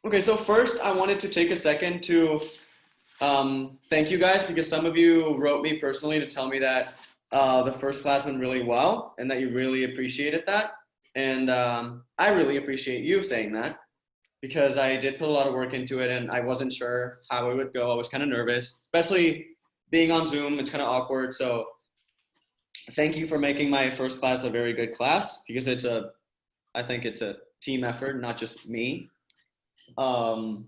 Okay, so first I wanted to take a second to thank you guys because some of you wrote me personally to tell me that the first class went really well and that you really appreciated that. And I really appreciate you saying that because I did put a lot of work into it and I wasn't sure how it would go. I was kind of nervous, especially being on Zoom. It's kind of awkward. So thank you for making my first class a very good class because I think it's a team effort, not just me. Um,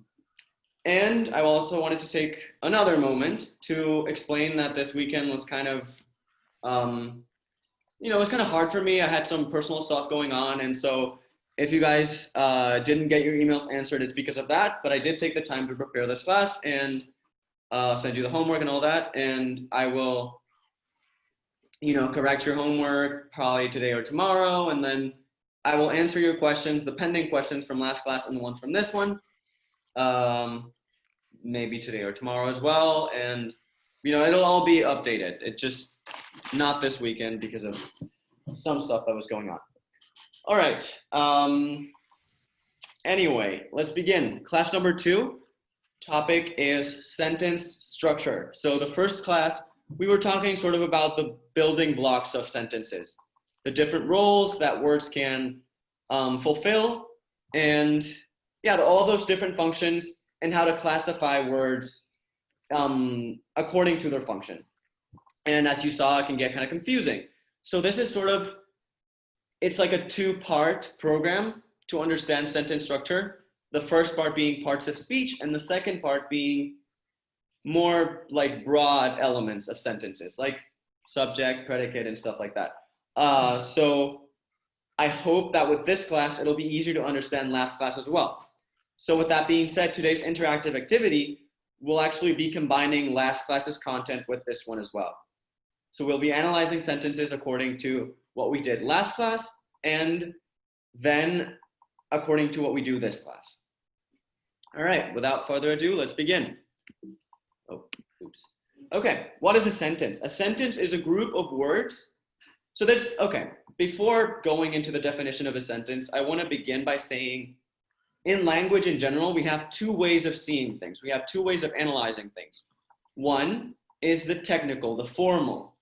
And I also wanted to take another moment to explain that this weekend was kind of, um, it was kind of hard for me. I had some personal stuff going on. And so if you guys didn't get your emails answered, it's because of that. But I did take the time to prepare this class and send you the homework and all that. And I will, correct your homework probably today or tomorrow. And then I will answer your questions, the pending questions from last class and the ones from this one. Maybe today or tomorrow as well. And, it'll all be updated. It just not this weekend because of some stuff that was going on. All right. Anyway, let's begin. Class number 2, topic is sentence structure. So the first class, we were talking sort of about the building blocks of sentences, the different roles that words can fulfill, and yeah, all those different functions and how to classify words according to their function. And as you saw, it can get kind of confusing. So this is it's like a 2-part program to understand sentence structure. The first part being parts of speech, and the second part being more like broad elements of sentences, like subject, predicate, and stuff like that. So I hope that with this class, it'll be easier to understand last class as well. So with that being said, today's interactive activity will actually be combining last class's content with this one as well. So we'll be analyzing sentences according to what we did last class and then according to what we do this class. All right, without further ado, let's begin. Oh, oops. Okay, what is a sentence? A sentence is a group of words. So before going into the definition of a sentence, I want to begin by saying in language in general, we have 2 ways of seeing things. We have 2 ways of analyzing things. One is the technical, the formal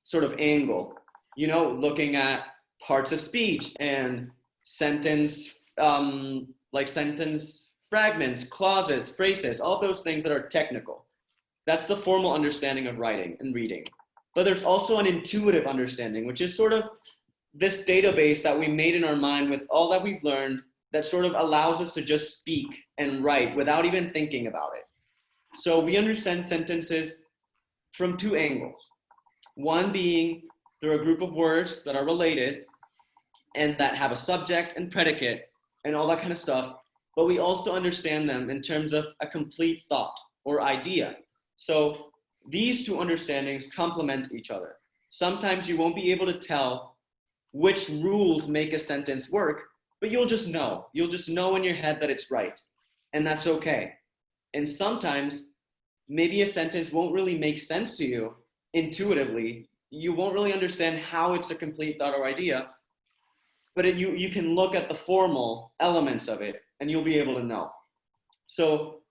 sort of angle, looking at parts of speech and sentence, like sentence fragments, clauses, phrases, all those things that are technical. That's the formal understanding of writing and reading. But there's also an intuitive understanding, which is sort of this database that we made in our mind with all that we've learned that sort of allows us to just speak and write without even thinking about it. So we understand sentences from 2 angles. One being they're a group of words that are related and that have a subject and predicate and all that kind of stuff, but we also understand them in terms of a complete thought or idea. So these 2 understandings complement each other. Sometimes you won't be able to tell which rules make a sentence work, but you'll just know. You'll just know in your head that it's right, and that's okay. And sometimes maybe a sentence won't really make sense to you intuitively. You won't really understand how it's a complete thought or idea, but you can look at the formal elements of it and you'll be able to know. So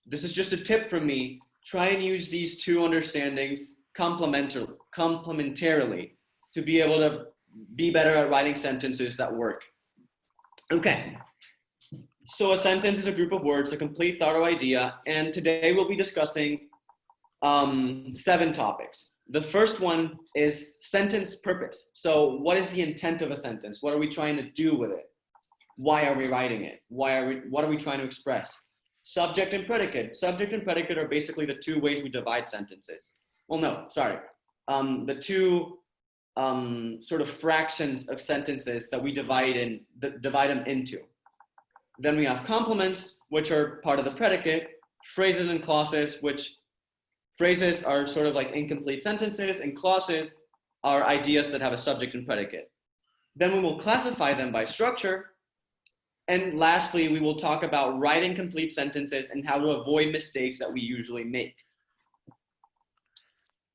this is just a tip from me. Try and use these 2 understandings complementarily to be able to be better at writing sentences that work. Okay, so a sentence is a group of words, a complete thought or idea, and today we'll be discussing 7 topics. The first one is sentence purpose. So what is the intent of a sentence? What are we trying to do with it? Why are we writing it? What are we trying to express? Subject and predicate. Subject and predicate are basically the 2 ways we divide sentences. Well, no, sorry. The 2 sort of fractions of sentences that we divide them into. Then we have complements, which are part of the predicate, phrases and clauses, which phrases are sort of like incomplete sentences, and clauses are ideas that have a subject and predicate. Then we will classify them by structure. And lastly, we will talk about writing complete sentences and how to avoid mistakes that we usually make.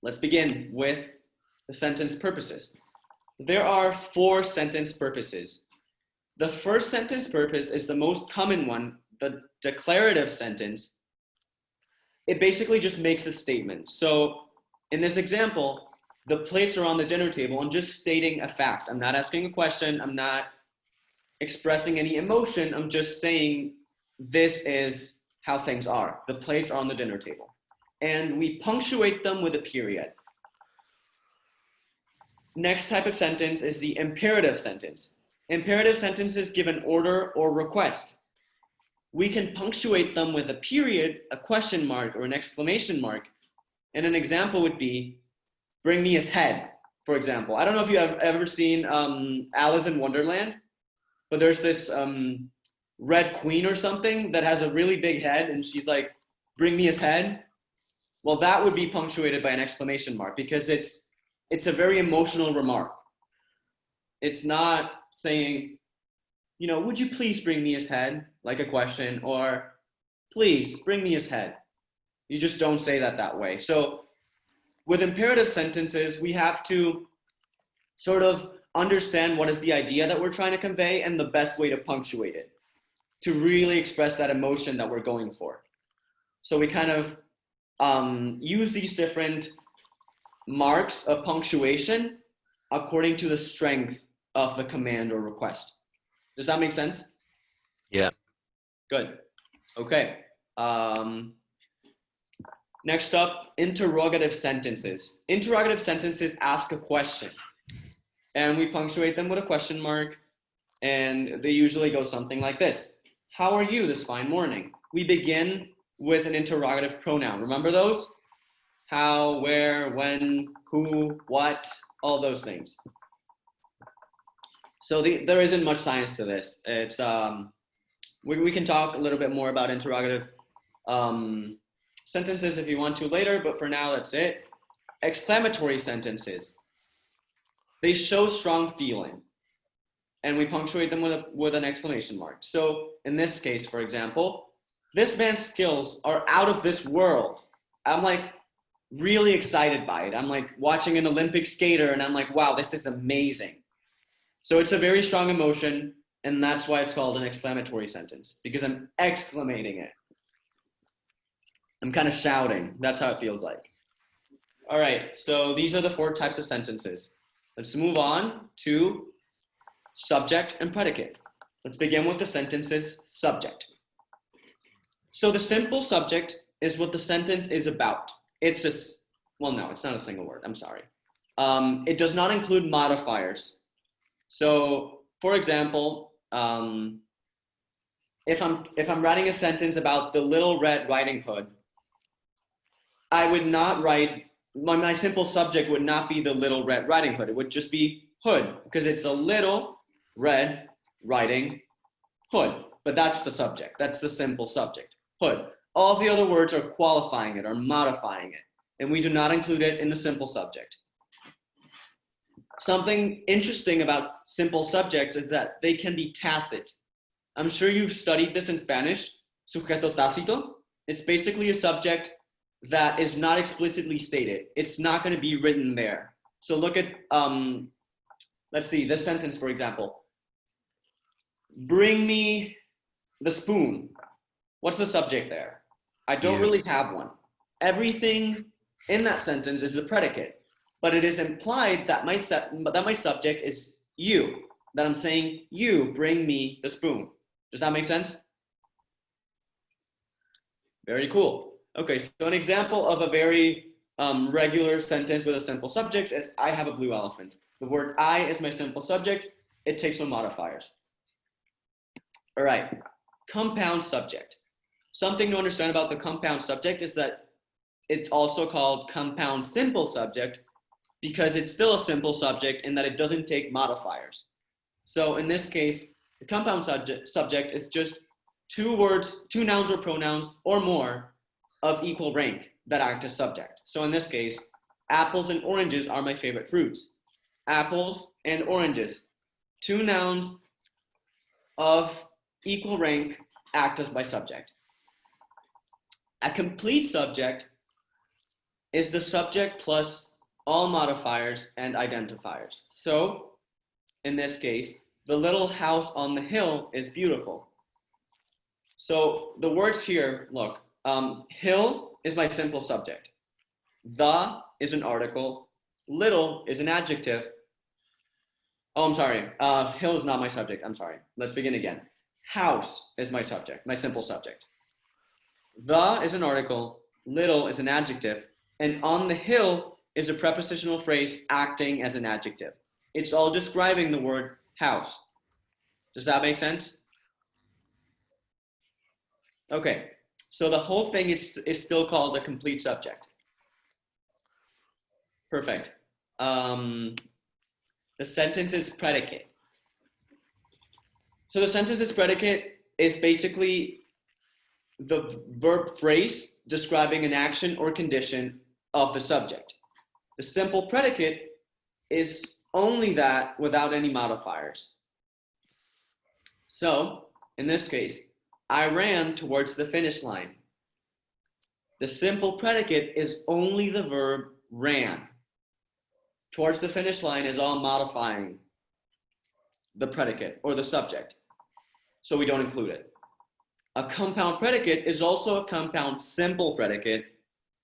Let's begin with the sentence purposes. There are 4 sentence purposes. The first sentence purpose is the most common one, the declarative sentence. It basically just makes a statement. So in this example, the plates are on the dinner table. I'm just stating a fact. I'm not asking a question. I'm not expressing any emotion. I'm just saying this is how things are. The plates are on the dinner table. And we punctuate them with a period. Next type of sentence is the imperative sentence. Imperative sentences give an order or request. We can punctuate them with a period, a question mark, or an exclamation mark. And an example would be, bring me his head, for example. I don't know if you have ever seen Alice in Wonderland, but there's this red queen or something that has a really big head, and she's like, bring me his head. Well, that would be punctuated by an exclamation mark because it's a very emotional remark. It's not saying, you know, would you please bring me his head, like a question, or please bring me his head. You just don't say that way. So with imperative sentences, we have to sort of understand what is the idea that we're trying to convey and the best way to punctuate it to really express that emotion that we're going for. So we kind of use these different marks of punctuation according to the strength of the command or request. Does that make sense? Yeah. Good. Okay. Next up, interrogative sentences. Interrogative sentences ask a question, and we punctuate them with a question mark, and they usually go something like this. How are you this fine morning? We begin with an interrogative pronoun. Remember those? How, where, when, who, what, all those things. So there isn't much science to this. It's we can talk a little bit more about interrogative sentences if you want to later, but for now, that's it. Exclamatory sentences. They show strong feeling, and we punctuate them with an exclamation mark. So in this case, for example, this man's skills are out of this world. I'm like really excited by it. I'm like watching an Olympic skater, and I'm like, wow, this is amazing. So it's a very strong emotion, and that's why it's called an exclamatory sentence, because I'm exclamating it. I'm kind of shouting. That's how it feels like. All right, so these are the 4 types of sentences. Let's move on to subject and predicate. Let's begin with the sentence's subject. So the simple subject is what the sentence is about. It's no, it's not a single word. I'm sorry. It does not include modifiers. So, for example, if I'm writing a sentence about the Little Red Riding Hood, I would not write, my simple subject would not be the Little Red Riding Hood. It would just be hood, because it's a little red riding hood. But that's the subject. That's the simple subject, hood. All the other words are qualifying it or modifying it, and we do not include it in the simple subject. Something interesting about simple subjects is that they can be tacit. I'm sure you've studied this in Spanish, sujeto tácito. It's basically a subject that is not explicitly stated. It's not going to be written there. So look at, let's see, this sentence, for example. Bring me the spoon. What's the subject there? I don't really have one. Everything in that sentence is a predicate, but it is implied that my subject is you, that I'm saying, you bring me the spoon. Does that make sense? Very cool. Okay, so an example of a very regular sentence with a simple subject is, I have a blue elephant. The word I is my simple subject. It takes no modifiers. All right, compound subject. Something to understand about the compound subject is that it's also called compound simple subject because it's still a simple subject in that it doesn't take modifiers. So in this case, the compound subject is just 2 words, 2 nouns or pronouns or more of equal rank that act as subject. So in this case, apples and oranges are my favorite fruits. Apples and oranges, 2 nouns of equal rank act as my subject. A complete subject is the subject plus all modifiers and identifiers. So in this case, The little house on the hill is beautiful. So the words here, look, hill is my simple subject. The is an article. Little is an adjective. Oh, I'm sorry. Hill is not my subject. I'm sorry. Let's begin again. House is my subject, my simple subject. The is an article. Little is an adjective. And on the hill is a prepositional phrase acting as an adjective. It's all describing the word house. Does that make sense? Okay, so the whole thing is still called a complete subject. Perfect. The sentence is predicate. So the sentence is predicate is basically the verb phrase describing an action or condition of the subject. The simple predicate is only that without any modifiers. So in this case, I ran towards the finish line. The simple predicate is only the verb ran. Towards the finish line is all modifying the predicate or the subject, so we don't include it. A compound predicate is also a compound simple predicate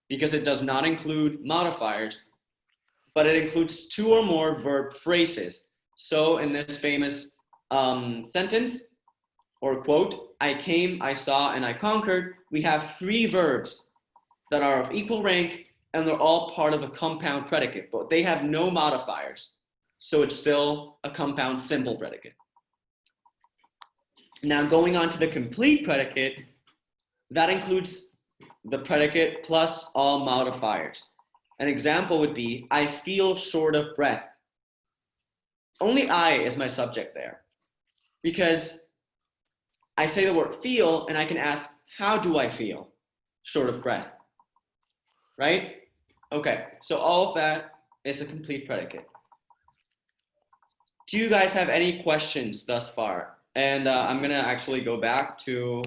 because it does not include modifiers, but it includes two or more verb phrases. So in this famous sentence or quote, I came, I saw, and I conquered, we have three verbs that are of equal rank and they're all part of a compound predicate, but they have no modifiers. So it's still a compound simple predicate. Now going on to the complete predicate, that includes the predicate plus all modifiers. An example would be, I feel short of breath. Only I is my subject there because I say the word feel and I can ask, how do I feel short of breath? Right? Okay, so all of that is a complete predicate. Do you guys have any questions thus far? And I'm gonna actually go back to,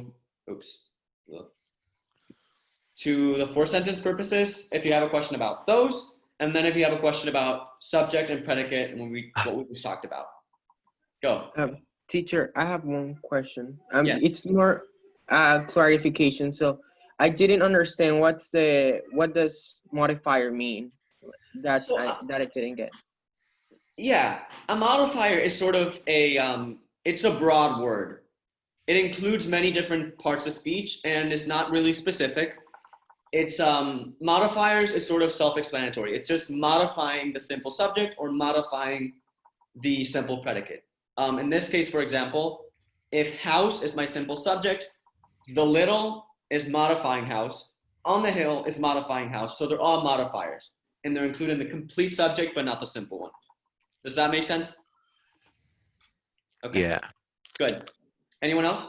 to the 4-sentence purposes if you have a question about those, and then if you have a question about subject and predicate and what we just talked about. Go. Teacher, I have one question. Yes. It's more clarification. So I didn't understand what does modifier mean? That I didn't get. Yeah, a modifier is sort of it's a broad word. It includes many different parts of speech and is not really specific. It's modifiers is sort of self-explanatory. It's just modifying the simple subject or modifying the simple predicate. In this case, for example, if house is my simple subject, the little is modifying house, on the hill is modifying house. So they're all modifiers and they're included in the complete subject, but not the simple one. Does that make sense? Okay. Yeah. Good. Anyone else?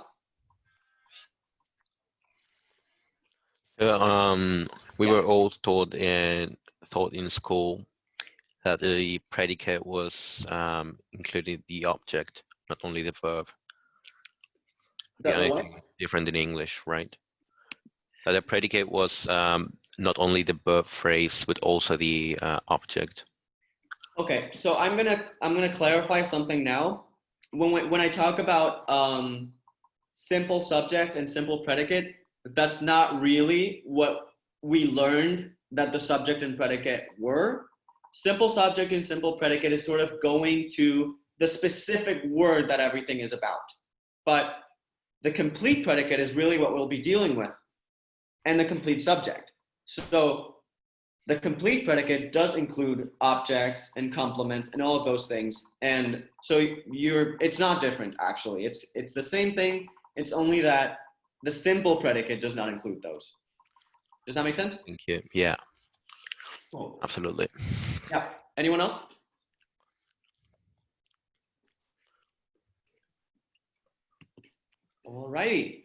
We Yes. were all taught in school that the predicate was including the object, not only the verb. That The only what? thing different in English, right? That the predicate was not only the verb phrase, but also the object. Okay, so I'm gonna clarify something now. When I talk about simple subject and simple predicate, that's not really what we learned that the subject and predicate were. Simple subject and simple predicate is sort of going to the specific word that everything is about. But the complete predicate is really what we'll be dealing with, and the complete subject. So the complete predicate does include objects and complements and all of those things. And so it's not different actually. It's the same thing. It's only that the simple predicate does not include those. Does that make sense? Thank you. Yeah, Cool. absolutely. Yeah. Anyone else? All right.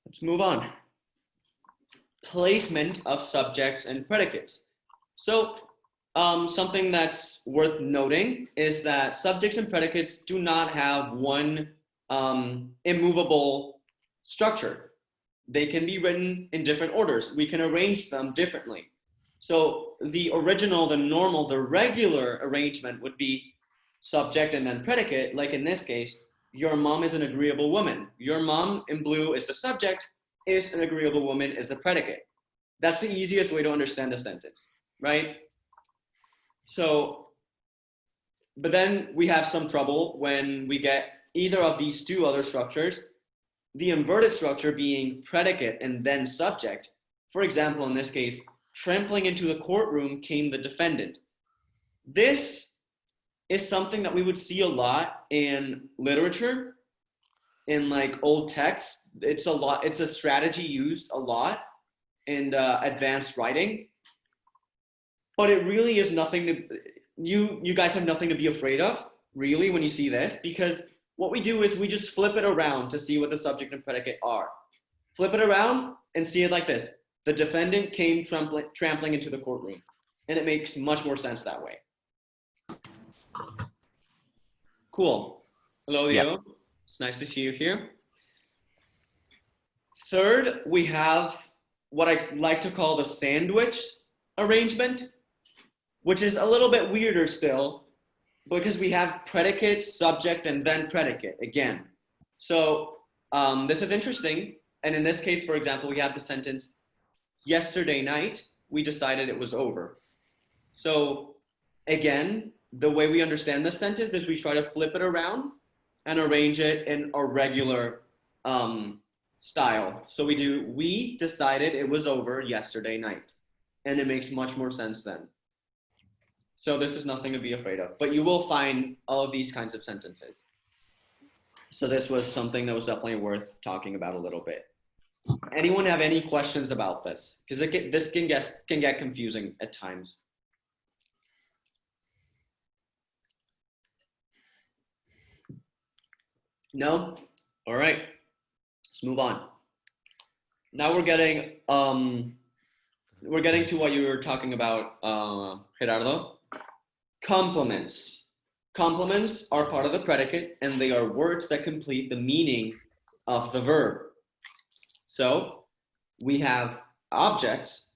Let's move on. Placement of subjects and predicates. So something that's worth noting is that subjects and predicates do not have one immovable structure. They can be written in different orders. We can arrange them differently. So the original, the normal, the regular arrangement would be subject and then predicate, like in this case, your mom is an agreeable woman. Your mom in blue is the subject, is an agreeable woman is the predicate. That's the easiest way to understand a sentence, right? So, but then we have some trouble when we get either of these two other structures, the inverted structure being predicate and then subject. For example, in this case, trampling into the courtroom came the defendant. This is something that we would see a lot in literature, in like old texts. It's a strategy used a lot in advanced writing, but it really is nothing to, you guys have nothing to be afraid of, really, when you see this, because what we do is we just flip it around to see what the subject and predicate are. Flip it around and see it like this. The defendant came trampling into the courtroom, and it makes much more sense that way. Cool. Hello, Leo. Yep. It's nice to see you here. Third, we have what I like to call the sandwich arrangement, which is a little bit weirder still, because we have predicate, subject, and then predicate again. So this is interesting. And in this case, for example, we have the sentence, yesterday night, we decided it was over. So again, the way we understand this sentence is we try to flip it around and arrange it in a regular style. So we decided it was over yesterday night. And it makes much more sense then. So this is nothing to be afraid of, but you will find all of these kinds of sentences. So this was something that was definitely worth talking about a little bit. Anyone have any questions about this? Because this can get confusing at times. No? All right, let's move on. Now we're getting to what you were talking about, Gerardo. Complements. Complements are part of the predicate, and they are words that complete the meaning of the verb. So we have objects.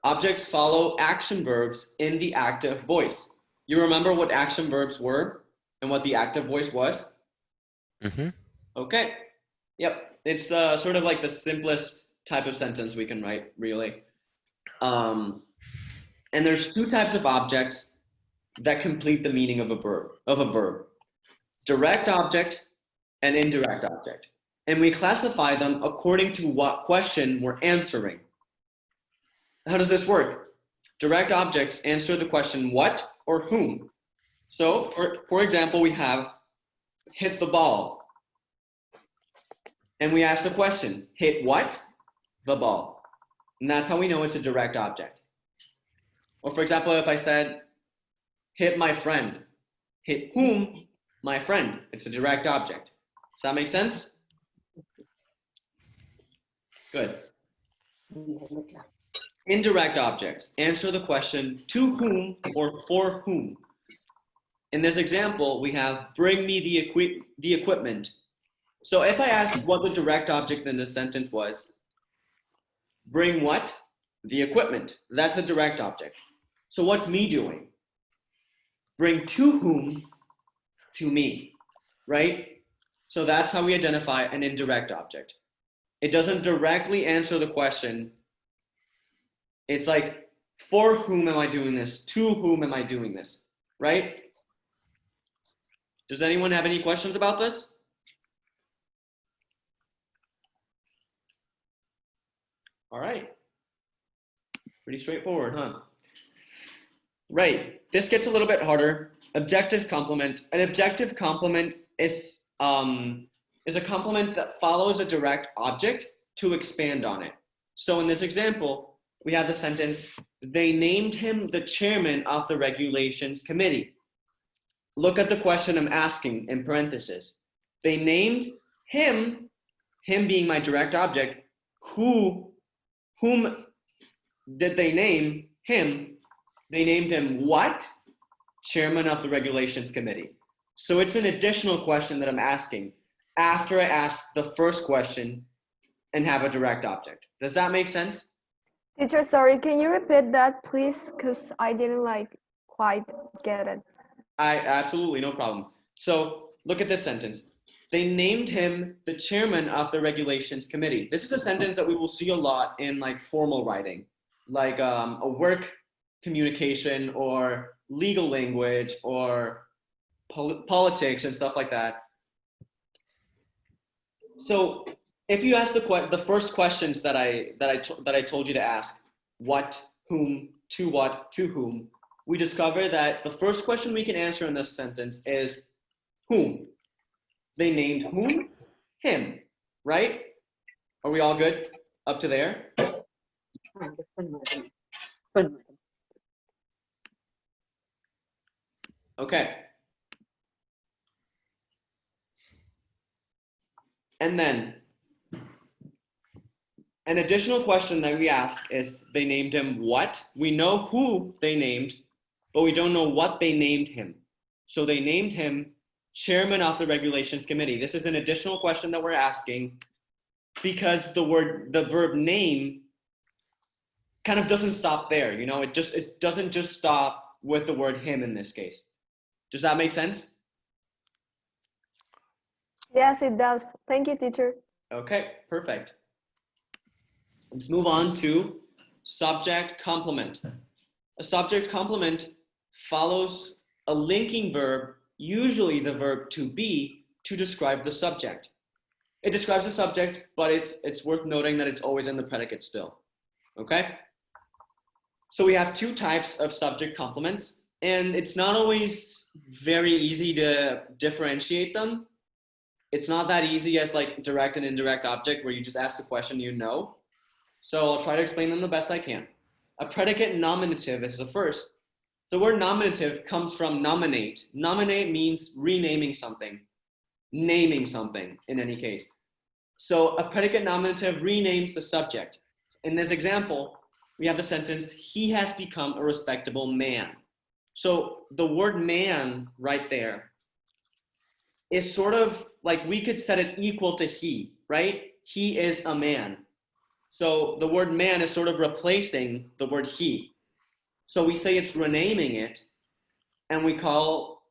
Objects follow action verbs in the active voice. You remember what action verbs were and what the active voice was? Mm-hmm. Okay. Yep. It's sort of like the simplest type of sentence we can write, really. And there's two types of objects that complete the meaning of a verb. Direct object and indirect object. And we classify them according to what question we're answering. How does this work? Direct objects answer the question what or whom. So for example, we have hit the ball. And we ask the question, hit what? The ball. And that's how we know it's a direct object. Or for example, if I said, hit my friend, hit whom? My friend. It's a direct object. Does that make sense? Good. Indirect objects answer the question to whom or for whom. In this example, we have bring me the equipment. So if I asked what the direct object in the sentence was, bring what? The equipment. That's a direct object. So what's me doing? Bring to whom? To me, right? So that's how we identify an indirect object. It doesn't directly answer the question. It's like, for whom am I doing this? To whom am I doing this? Right? Does anyone have any questions about this? All right. Pretty straightforward, huh? Right. This gets a little bit harder. Objective complement. An objective complement is a complement that follows a direct object to expand on it. So in this example, we have the sentence, they named him the chairman of the regulations committee. Look at the question I'm asking in parentheses. They named him being my direct object, whom did they name him? They named him what? Chairman of the regulations committee. So it's an additional question that I'm asking after I ask the first question and have a direct object. Does that make sense? Teacher, sorry, can you repeat that, please? Because I didn't quite get it. Absolutely, no problem. So look at this sentence. They named him the chairman of the regulations committee. This is a sentence that we will see a lot in like formal writing, like a work communication or legal language or politics and stuff like that. So if you ask the first questions that I told you to ask, what, whom, to whom, we discover that the first question we can answer in this sentence is whom. They named whom? Him, right? Are we all good up to there? Okay. And then an additional question that we ask is they named him what? We know who they named, but we don't know what they named him. So they named him chairman of the regulations committee. This is an additional question that we're asking because the verb name kind of doesn't stop there. You know, it doesn't just stop with the word him in this case. Does that make sense? Yes, it does. Thank you, teacher. Okay, perfect. Let's move on to subject complement. A subject complement follows a linking verb, usually the verb to be, to describe the subject. It describes the subject, but it's worth noting that it's always in the predicate still. Okay? So we have two types of subject complements, and it's not always very easy to differentiate them. It's not that easy as like direct and indirect object where you just ask a question you know. So I'll try to explain them the best I can. A predicate nominative is the first. The word nominative comes from nominate. Nominate means renaming something, naming something in any case. So a predicate nominative renames the subject. In this example, we have the sentence, he has become a respectable man. So the word man right there is sort of like we could set it equal to he, right? He is a man. So the word man is sort of replacing the word he. So we say it's renaming it, and we call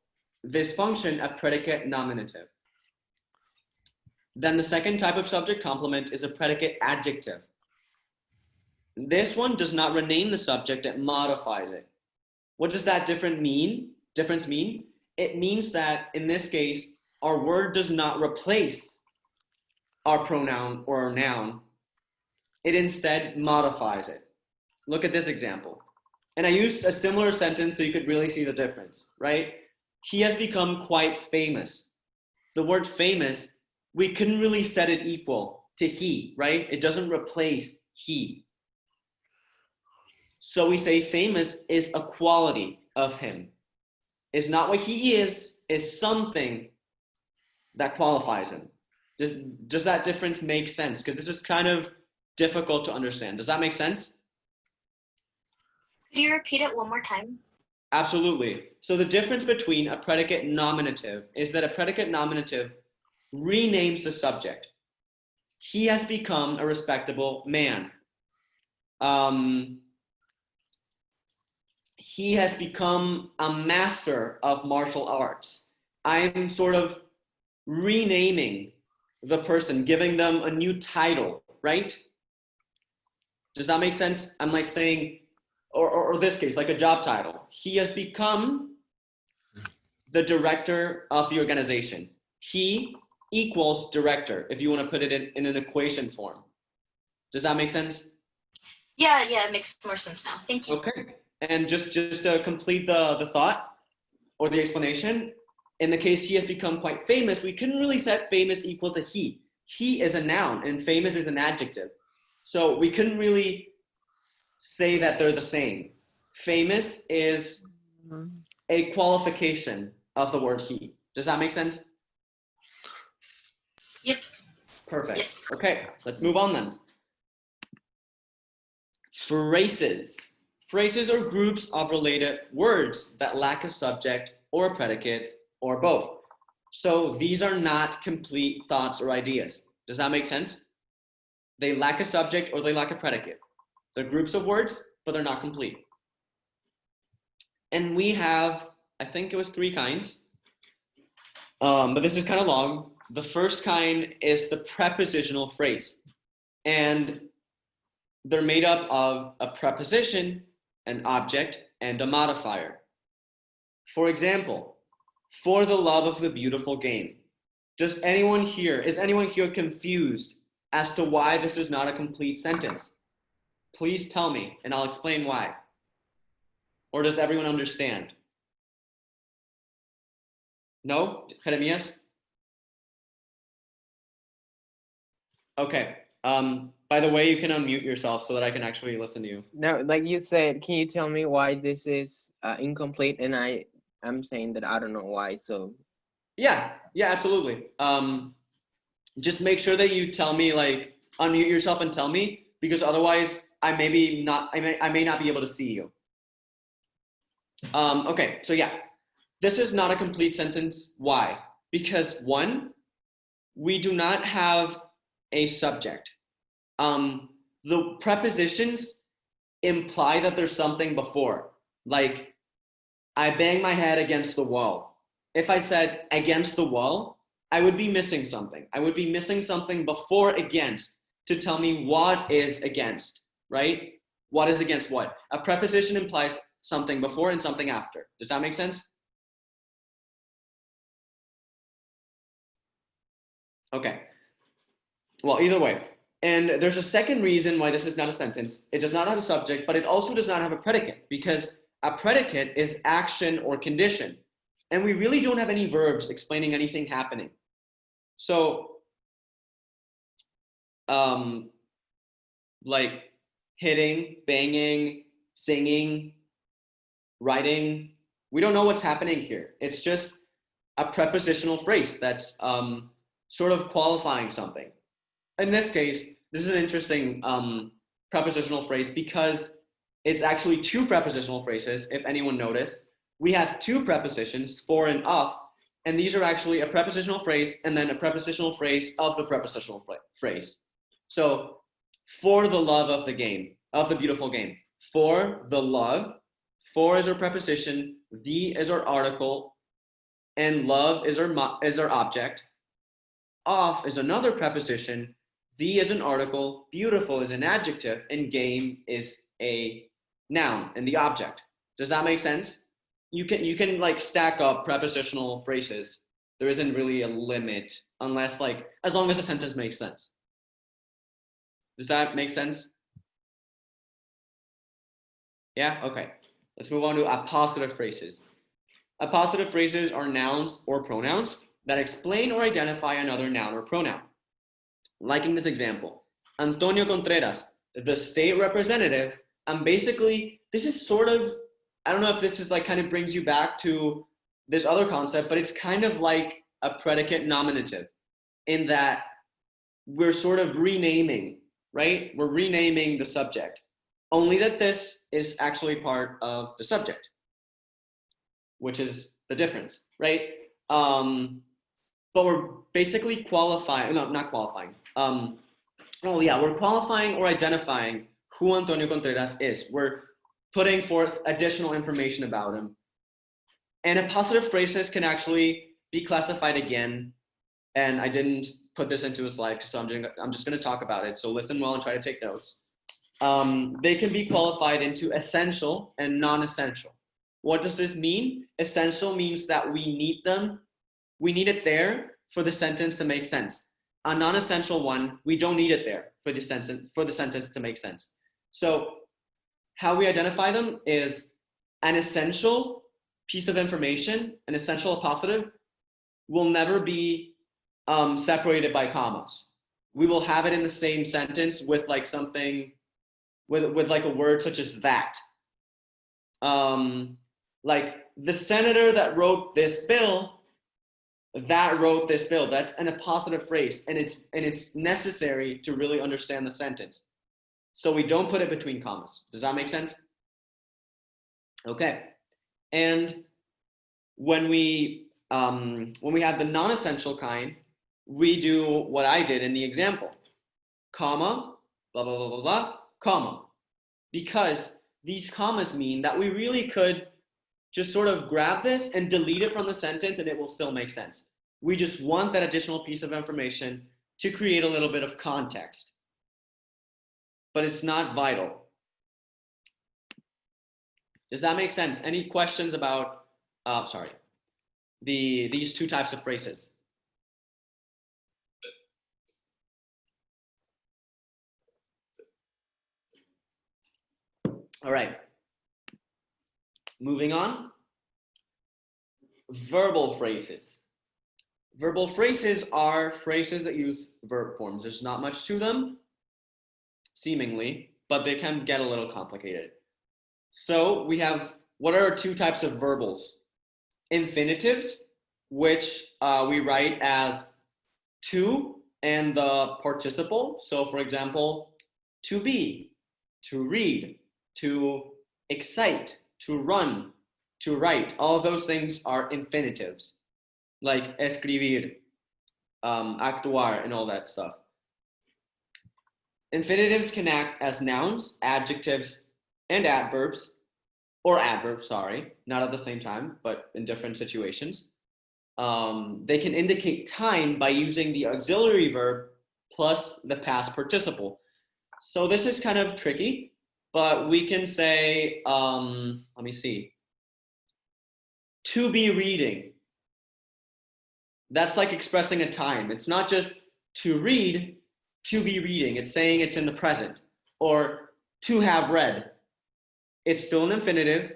this function a predicate nominative. Then the second type of subject complement is a predicate adjective. This one does not rename the subject, it modifies it. What does that difference mean? It means that in this case, our word does not replace our pronoun or our noun. It instead modifies it. Look at this example. And I used a similar sentence so you could really see the difference, right? He has become quite famous. The word famous, we couldn't really set it equal to he, right? It doesn't replace he. So we say famous is a quality of him. It's not what he is something that qualifies him. Does that difference make sense? Because this is kind of difficult to understand. Does that make sense? Could you repeat it one more time? Absolutely. So the difference between a predicate nominative is that a predicate nominative renames the subject. He has become a respectable man. He has become a master of martial arts. I'm sort of renaming the person, giving them a new title, right? Does that make sense? I'm like saying, or this case, like a job title. He has become the director of the organization. He equals director, if you want to put it in an equation form. Does that make sense? Yeah, it makes more sense now. Thank you. Okay. And just to complete the thought or the explanation, in the case he has become quite famous, we couldn't really set famous equal to he. He is a noun and famous is an adjective. So we couldn't really say that they're the same. Famous is a qualification of the word he. Does that make sense? Yep. Perfect. Yes. Okay, let's move on then. Phrases. Phrases are groups of related words that lack a subject or a predicate or both. So these are not complete thoughts or ideas. Does that make sense? They lack a subject or they lack a predicate. They're groups of words, but they're not complete. And we have I think it was 3 kinds. But this is kind of long. The first kind is the prepositional phrase. And they're made up of a preposition, an object, and a modifier. For example, for the love of the beautiful game. Is anyone here confused as to why this is not a complete sentence? Please tell me, and I'll explain why. Or does everyone understand? No? Jeremias? Okay. By the way, you can unmute yourself so that I can actually listen to you. Now, like you said, can you tell me why this is incomplete? And I'm saying that I don't know why. So Yeah, absolutely. Just make sure that you tell me, like, unmute yourself and tell me, because otherwise I may not be able to see you. Okay, so yeah, this is not a complete sentence. Why? Because 1, we do not have a subject. The prepositions imply that there's something before, like I bang my head against the wall. If I said against the wall, I would be missing something. I would be missing something before against to tell me what is against, right? What is against what? A preposition implies something before and something after. Does that make sense? Okay. Well, either way. And there's a second reason why this is not a sentence. It does not have a subject, but it also does not have a predicate, because a predicate is action or condition. And we really don't have any verbs explaining anything happening. So, like hitting, banging, singing, writing, we don't know what's happening here. It's just a prepositional phrase that's sort of qualifying something. In this case, this is an interesting prepositional phrase because it's actually 2 prepositional phrases, if anyone noticed. We have 2 prepositions, for and of, and these are actually a prepositional phrase and then a prepositional phrase of the prepositional phrase. So, for the love of the game, of the beautiful game. For the love, for is our preposition, the is our article, and love is our object. Of is another preposition, the is an article, beautiful is an adjective, and game is a noun and the object. Does that make sense? You can like stack up prepositional phrases. There isn't really a limit unless as long as the sentence makes sense. Does that make sense? Yeah, okay. Let's move on to appositive phrases. Appositive phrases are nouns or pronouns that explain or identify another noun or pronoun. Like in this example, Antonio Contreras, the state representative, and basically this is sort of, I don't know if this is kind of brings you back to this other concept, but it's kind of like a predicate nominative in that we're sort of renaming, right? We're renaming the subject, only that this is actually part of the subject, which is the difference, right? But we're basically qualifying, no, not qualifying. We're qualifying or identifying who Antonio Contreras is. We're putting forth additional information about him. And appositive phrases can actually be classified again. And I didn't put this into a slide, so I'm just going to talk about it. So listen well and try to take notes. They can be qualified into essential and non-essential. What does this mean? Essential means that we need them. We need it there for the sentence to make sense. A non-essential one, we don't need it there for the sentence to make sense. So how we identify them is an essential piece of information, an essential appositive, will never be separated by commas. We will have it in the same sentence with something, with a word such as that. Like the senator that wrote this bill, that's an appositive phrase, and it's necessary to really understand the sentence. So we don't put it between commas. Does that make sense? Okay. And when we have the non-essential kind, we do what I did in the example, comma, blah, blah, blah, blah, blah, comma. Because these commas mean that we really could just sort of grab this and delete it from the sentence and it will still make sense. We just want that additional piece of information to create a little bit of context. But it's not vital. Does that make sense? Any questions about, these two types of phrases? All right. Moving on. Verbal phrases. Verbal phrases are phrases that use verb forms. There's not much to them, seemingly, but they can get a little complicated. So we have, what are two types of verbals? Infinitives, which we write as to and the participle. So for example, to be, to read, to excite, to run, to write. All of those things are infinitives, like escribir, actuar, and all that stuff. Infinitives can act as nouns, adjectives, and adverbs, or adverbs, sorry, not at the same time, but in different situations. They can indicate time by using the auxiliary verb plus the past participle. So this is kind of tricky, but we can say, let me see, to be reading. That's like expressing a time. It's not just to read, to be reading. It's saying it's in the present. Or to have read. It's still an infinitive,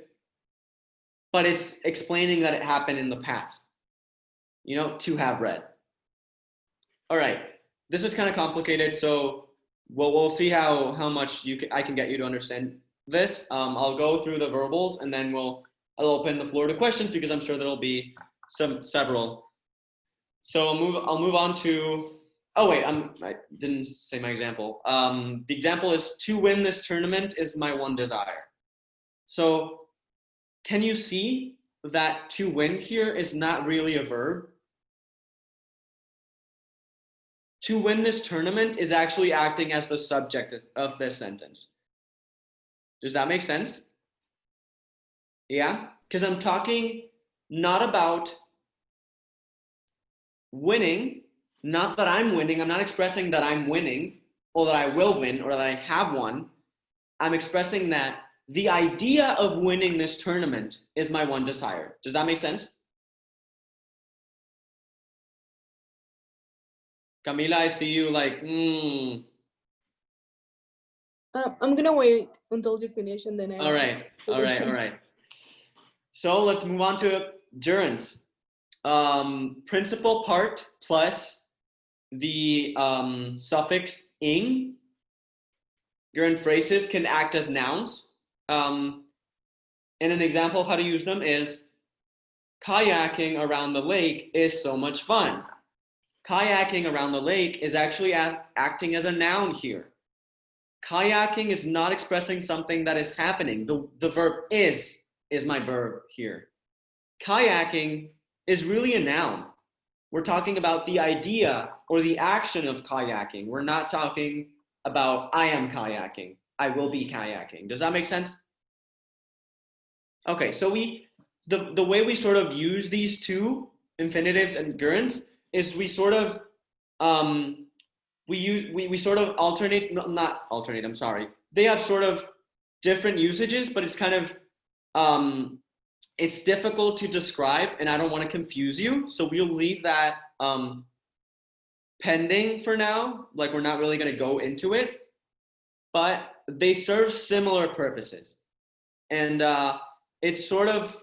but it's explaining that it happened in the past. You know, to have read. All right, this is kind of complicated, so we'll see how much I can get you to understand this. I'll go through the verbals and then I'll open the floor to questions because I'm sure there'll be several. So I'll move on to, oh wait, I didn't say my example. The example is, to win this tournament is my one desire. So can you see that to win here is not really a verb? To win this tournament is actually acting as the subject of this sentence. Does that make sense? Yeah, because I'm talking not about winning, not that I'm winning. I'm not expressing that I'm winning or that I will win or that I have won. I'm expressing that the idea of winning this tournament is my one desire. Does that make sense? Camila, I see you like, I'm gonna wait until you finish and then I All right. So let's move on to gerunds. Principal part plus the suffix ing. Gerund phrases can act as nouns. And an example of how to use them is, kayaking around the lake is so much fun. Kayaking around the lake is actually acting as a noun here. Kayaking is not expressing something that is happening. The verb is my verb here. Kayaking is really a noun. We're talking about the idea or the action of kayaking. We're not talking about I am kayaking, I will be kayaking. Does that make sense? Okay, so the way we sort of use these two infinitives and gerunds is we sort of we sort of alternate, not alternate, I'm sorry. They have sort of different usages, but it's kind of it's difficult to describe and I don't want to confuse you. So we'll leave that pending for now. Like, we're not really going to go into it, but they serve similar purposes. And it's sort of,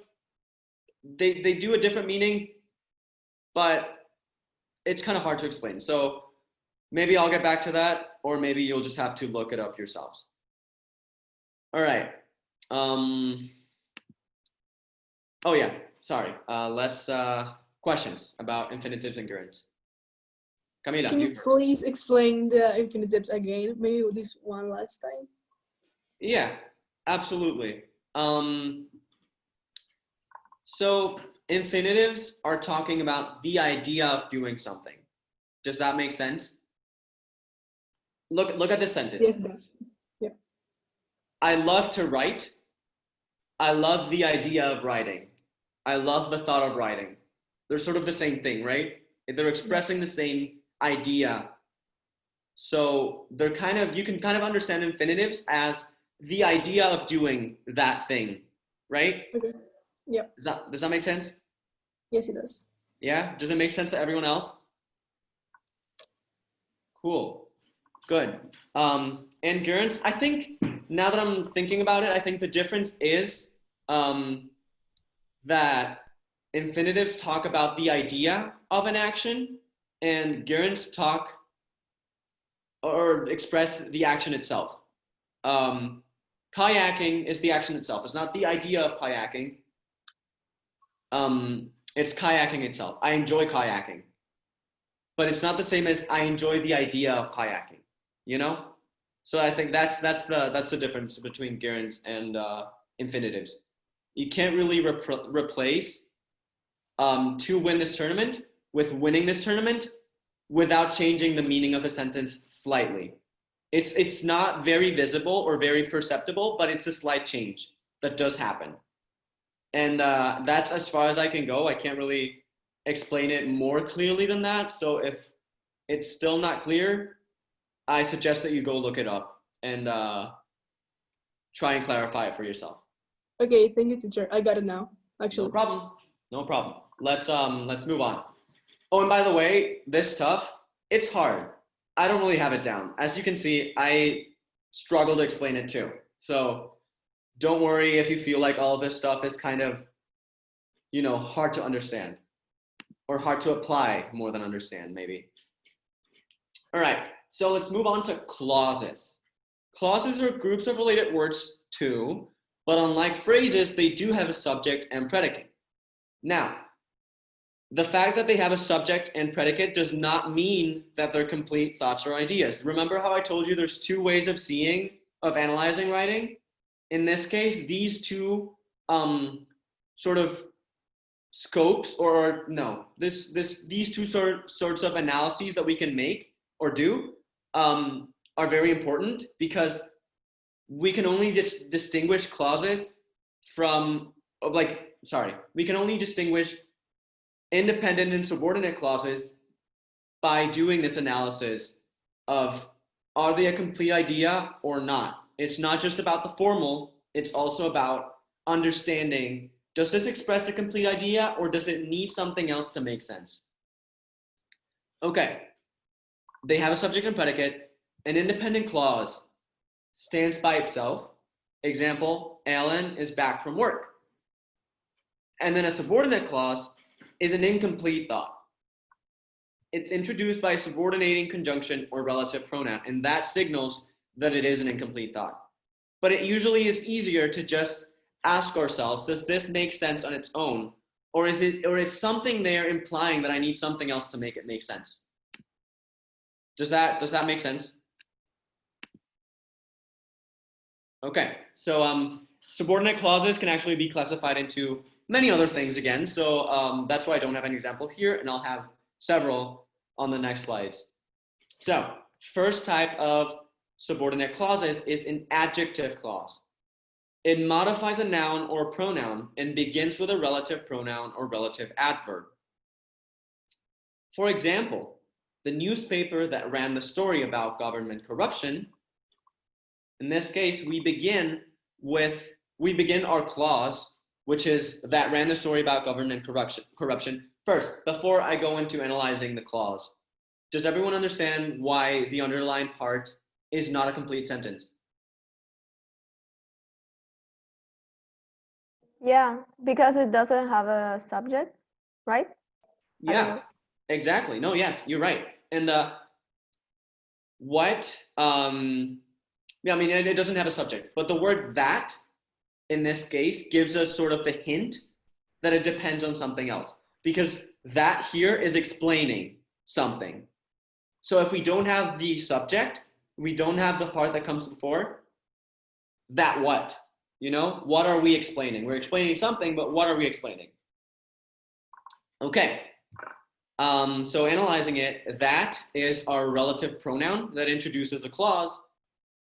they do a different meaning, but it's kind of hard to explain. So maybe I'll get back to that, or maybe you'll just have to look it up yourselves. All right. Oh yeah, sorry. Let's questions about infinitives and gerunds. Camila, can you please explain the infinitives again? Maybe this one last time. Yeah, absolutely. So infinitives are talking about the idea of doing something. Does that make sense? Look at this sentence. Yes, it does. Yeah. I love to write. I love the idea of writing. I love the thought of writing. They're sort of the same thing, right? They're expressing the same idea. So they're kind of, you can kind of understand infinitives as the idea of doing that thing, right? Okay. Yep. Does that make sense? Yes, it does. Yeah? Does it make sense to everyone else? Cool. Good. And Gurens, I think now that I'm thinking about it, I think the difference is that infinitives talk about the idea of an action and gerunds talk or express the action itself. Kayaking is the action itself. It's not the idea of kayaking. It's kayaking itself. I enjoy kayaking. But it's not the same as I enjoy the idea of kayaking, you know? So I think that's the difference between gerunds and infinitives. You can't really replace to win this tournament with winning this tournament without changing the meaning of a sentence slightly. It's not very visible or very perceptible, but it's a slight change that does happen. And that's as far as I can go. I can't really explain it more clearly than that. So if it's still not clear, I suggest that you go look it up and try and clarify it for yourself. Okay, thank you, teacher. I got it now, actually. No problem. No problem. Let's move on. Oh, and by the way, this stuff, it's hard. I don't really have it down. As you can see, I struggle to explain it too. So don't worry if you feel like all of this stuff is kind of, you know, hard to understand or hard to apply more than understand, maybe. All right, so let's move on to clauses. Clauses are groups of related words too, but unlike phrases, they do have a subject and predicate. Now, the fact that they have a subject and predicate does not mean that they're complete thoughts or ideas. Remember how I told you there's two ways of seeing, of analyzing writing? In this case, these two sort of scopes, or no, these two sorts of analyses that we can make or do are very important, because we can only distinguish clauses from, we can only distinguish independent and subordinate clauses by doing this analysis of, are they a complete idea or not? It's not just about the formal, it's also about understanding, does this express a complete idea or does it need something else to make sense? Okay, they have a subject and predicate. An independent clause stands by itself. Example, Alan is back from work. And then a subordinate clause is an incomplete thought. It's introduced by a subordinating conjunction or relative pronoun, and that signals that it is an incomplete thought. But it usually is easier to just ask ourselves, does this make sense on its own? Or is something there implying that I need something else to make it make sense? Does that make sense? Okay, so subordinate clauses can actually be classified into many other things again. So that's why I don't have an example here, and I'll have several on the next slides. So first type of subordinate clauses is an adjective clause. It modifies a noun or pronoun and begins with a relative pronoun or relative adverb. For example, the newspaper that ran the story about government corruption, in this case, we begin our clause, which is that ran the story about government corruption first, before I go into analyzing the clause. Does everyone understand why the underlined part is not a complete sentence? Yeah, because it doesn't have a subject, right? Yeah, exactly. No, yes, you're right. And it doesn't have a subject, but the word that in this case gives us sort of the hint that it depends on something else, because that here is explaining something. So if we don't have the subject, we don't have the part that comes before, that what? You know, what are we explaining? We're explaining something, but what are we explaining? Okay, so analyzing it, that is our relative pronoun that introduces a clause,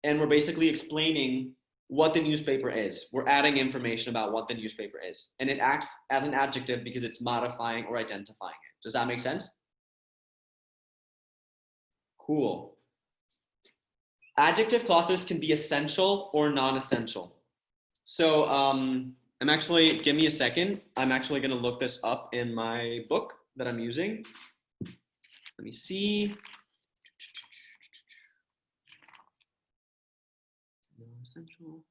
and we're basically explaining what the newspaper is. We're adding information about what the newspaper is. And it acts as an adjective because it's modifying or identifying it. Does that make sense? Cool. Adjective clauses can be essential or non-essential. So give me a second. I'm actually going to look this up in my book that I'm using. Let me see. Non-essential.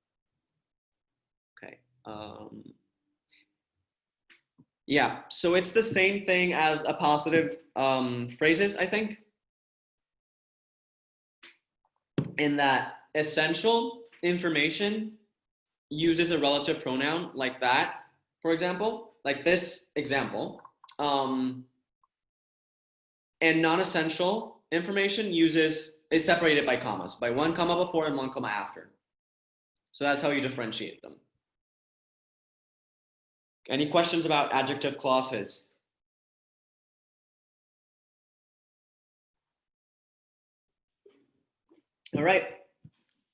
Okay. Yeah, so it's the same thing as appositive phrases, I think. In that essential information uses a relative pronoun like that, for example, like this example. And non-essential information is separated by commas, by 1 comma before and 1 comma after. So that's how you differentiate them. Any questions about adjective clauses? All right,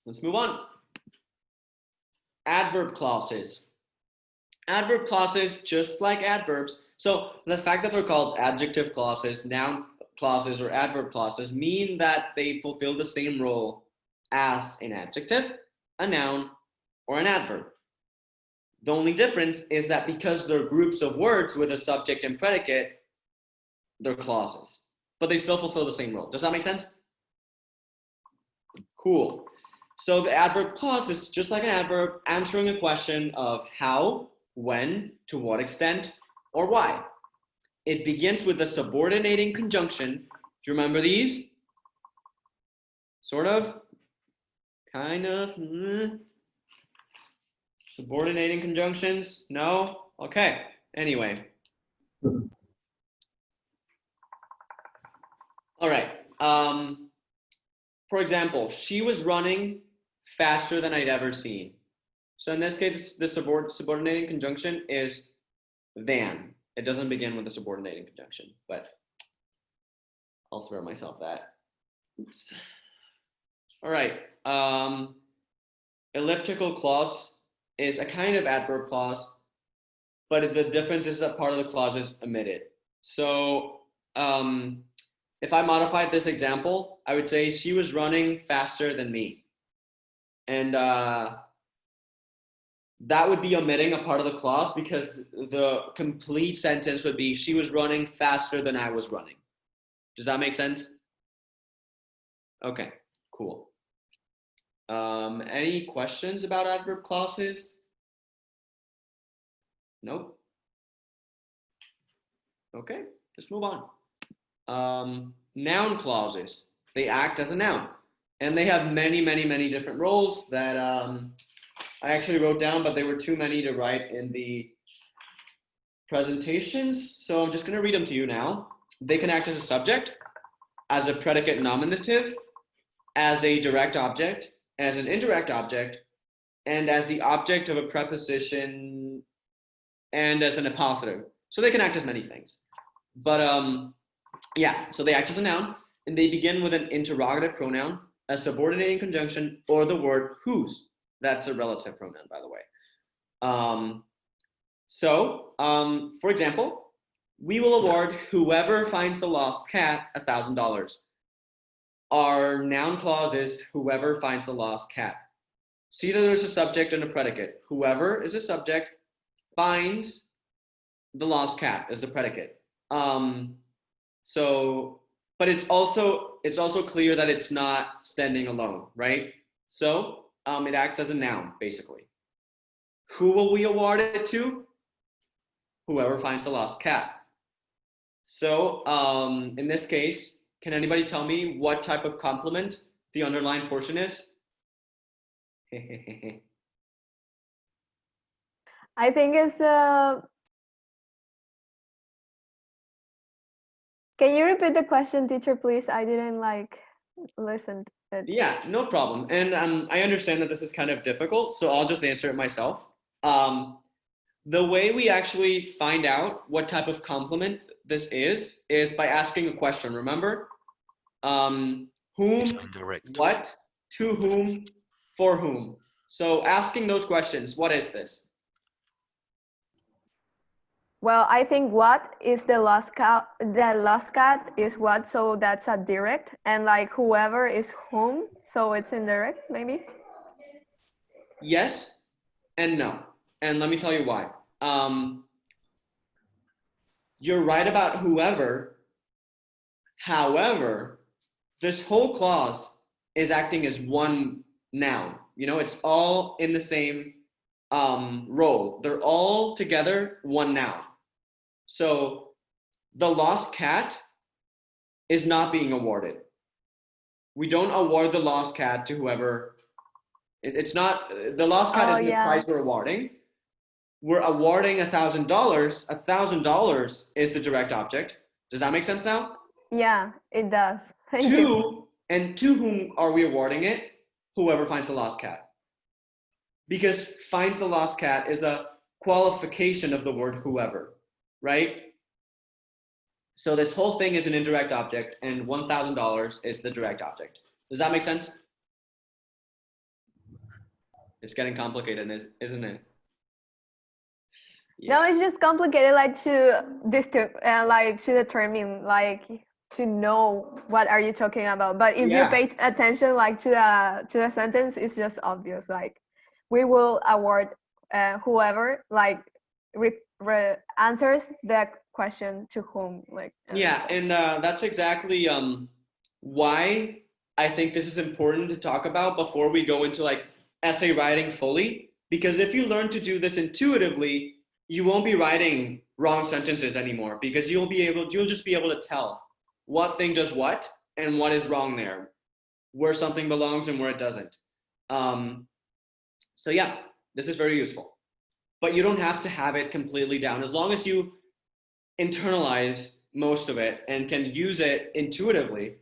let's move on. Adverb clauses. Adverb clauses, just like adverbs. So the fact that they're called adjective clauses, noun clauses, or adverb clauses mean that they fulfill the same role as an adjective, a noun, or an adverb. The only difference is that because they're groups of words with a subject and predicate, they're clauses, but they still fulfill the same role. Does that make sense? Cool. So the adverb clause is just like an adverb, answering a question of how, when, to what extent, or why. It begins with a subordinating conjunction. Do you remember these? Sort of? Kind of? Subordinating conjunctions? No? Okay. Anyway. All right. For example, she was running faster than I'd ever seen. So in this case, the subordinating conjunction is than. It doesn't begin with a subordinating conjunction, but I'll spare myself that. Oops. All right. Elliptical clause is a kind of adverb clause, but the difference is that part of the clause is omitted. So if I modified this example, I would say she was running faster than me. And that would be omitting a part of the clause because the complete sentence would be she was running faster than I was running. Does that make sense? Okay, cool. Any questions about adverb clauses? Nope. Okay, let's move on. Noun clauses. They act as a noun. And they have many, many, many different roles that I actually wrote down, but they were too many to write in the presentations. So I'm just going to read them to you now. They can act as a subject, as a predicate nominative, as a direct object, as an indirect object, and as the object of a preposition, and as an appositive. So they can act as many things. But yeah, so they act as a noun, and they begin with an interrogative pronoun, a subordinating conjunction, or the word whose. That's a relative pronoun, by the way. For example, we will award whoever finds the lost cat $1,000. Our noun clause is whoever finds the lost cat. See that there's a subject and a predicate. Whoever is a subject, finds the lost cat is a predicate. But it's also clear that it's not standing alone, right? So it acts as a noun, basically. Who will we award it to? Whoever finds the lost cat. So in this case, can anybody tell me what type of complement the underlined portion is? I think it's Can you repeat the question, teacher, please? I didn't listen to it. Yeah, no problem. And I understand that this is kind of difficult, so I'll just answer it myself. The way we actually find out what type of complement this is by asking a question, remember? Whom, It's indirect. what, to whom, for whom. So asking those questions, what is this? Well, I think what is the lost cat? The lost cat is what, so that's a direct, and like whoever is whom, so it's indirect, maybe. Yes and no. And let me tell you why. You're right about whoever. However, this whole clause is acting as one noun. You know, it's all in the same role. They're all together one noun. So the lost cat is not being awarded. We don't award the lost cat to whoever. It's not, the lost cat Oh, isn't the yeah. prize we're awarding. We're awarding $1,000. $1,000 is the direct object. Does that make sense now? Yeah, it does. Thank you. To whom are we awarding it? Whoever finds the lost cat. Because finds the lost cat is a qualification of the word whoever, right? So this whole thing is an indirect object, and $1,000 is the direct object. Does that make sense? It's getting complicated, isn't it? No, it's just complicated, like to determine, like to know what are you talking about. But if Yeah. you pay attention, like to the sentence, it's just obvious. Like we will award whoever like answers the question to whom. Like Yeah, and that's exactly why I think this is important to talk about before we go into like essay writing fully. Because if you learn to do this intuitively, you won't be writing wrong sentences anymore, because you'll just be able to tell what thing does what and what is wrong there, where something belongs and where it doesn't. So yeah, this is very useful, but you don't have to have it completely down. As long as you internalize most of it and can use it intuitively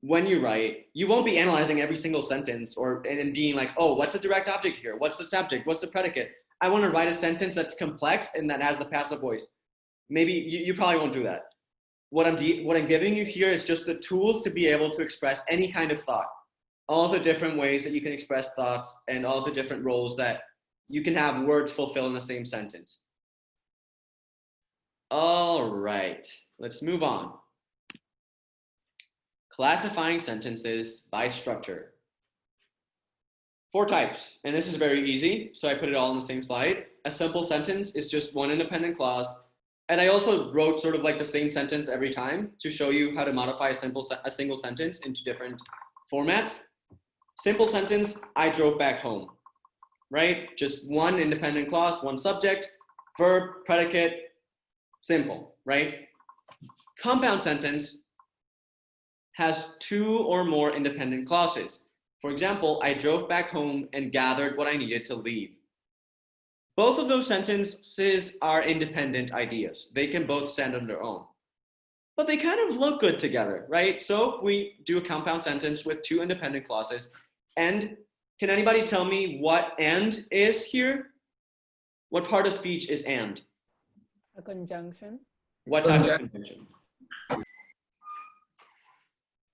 when you write, you won't be analyzing every single sentence and being like, oh, what's the direct object here? What's the subject? What's the predicate? I want to write a sentence that's complex and that has the passive voice. Maybe you probably won't do that. What I'm giving you here is just the tools to be able to express any kind of thought, all the different ways that you can express thoughts and all the different roles that you can have words fulfill in the same sentence. All right, let's move on. Classifying sentences by structure. 4 types, and this is very easy, so I put it all on the same slide. A simple sentence is just one independent clause, and I also wrote sort of like the same sentence every time to show you how to modify a single sentence into different formats. Simple sentence, I drove back home, right? Just one independent clause, one subject, verb, predicate, simple, right? Compound sentence has 2 or more independent clauses. For example, I drove back home and gathered what I needed to leave. Both of those sentences are independent ideas. They can both stand on their own, but they kind of look good together, right? So we do a compound sentence with 2 independent clauses. And can anybody tell me what and is here? What part of speech is and? A conjunction. What type of conjunction?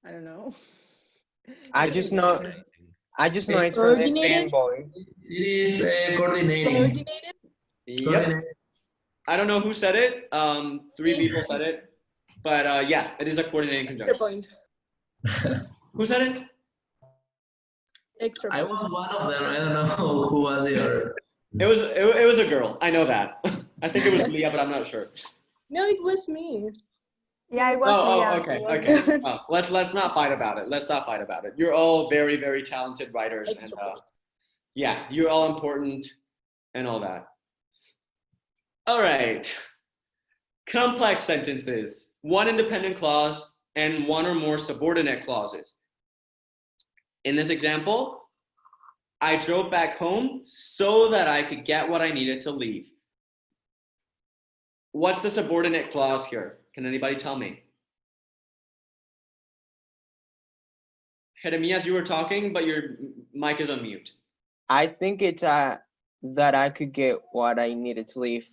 I don't know. I just know it's from the Coordinated? fanboy. It is coordinating. Coordinated? Yep. I don't know who said it. 3 people said it, but yeah, it is a coordinating Extra conjunction. point. Who said it? Extra I point. was one of them. I don't know who was the other. It was a girl. I know that. I think it was Leah, but I'm not sure. No, it was me. Yeah, it was Oh, Leah. okay, It was- okay. Oh, let's not fight about it. Let's not fight about it. You're all very, very talented writers, and Extra point. yeah, you're all important and all that. All right. Complex sentences, 1 independent clause and 1 or more subordinate clauses. In this example, I drove back home so that I could get what I needed to leave. What's the subordinate clause here? Can anybody tell me? Jeremias, you were talking, but your mic is on mute. I think it's that I could get what I needed to leave,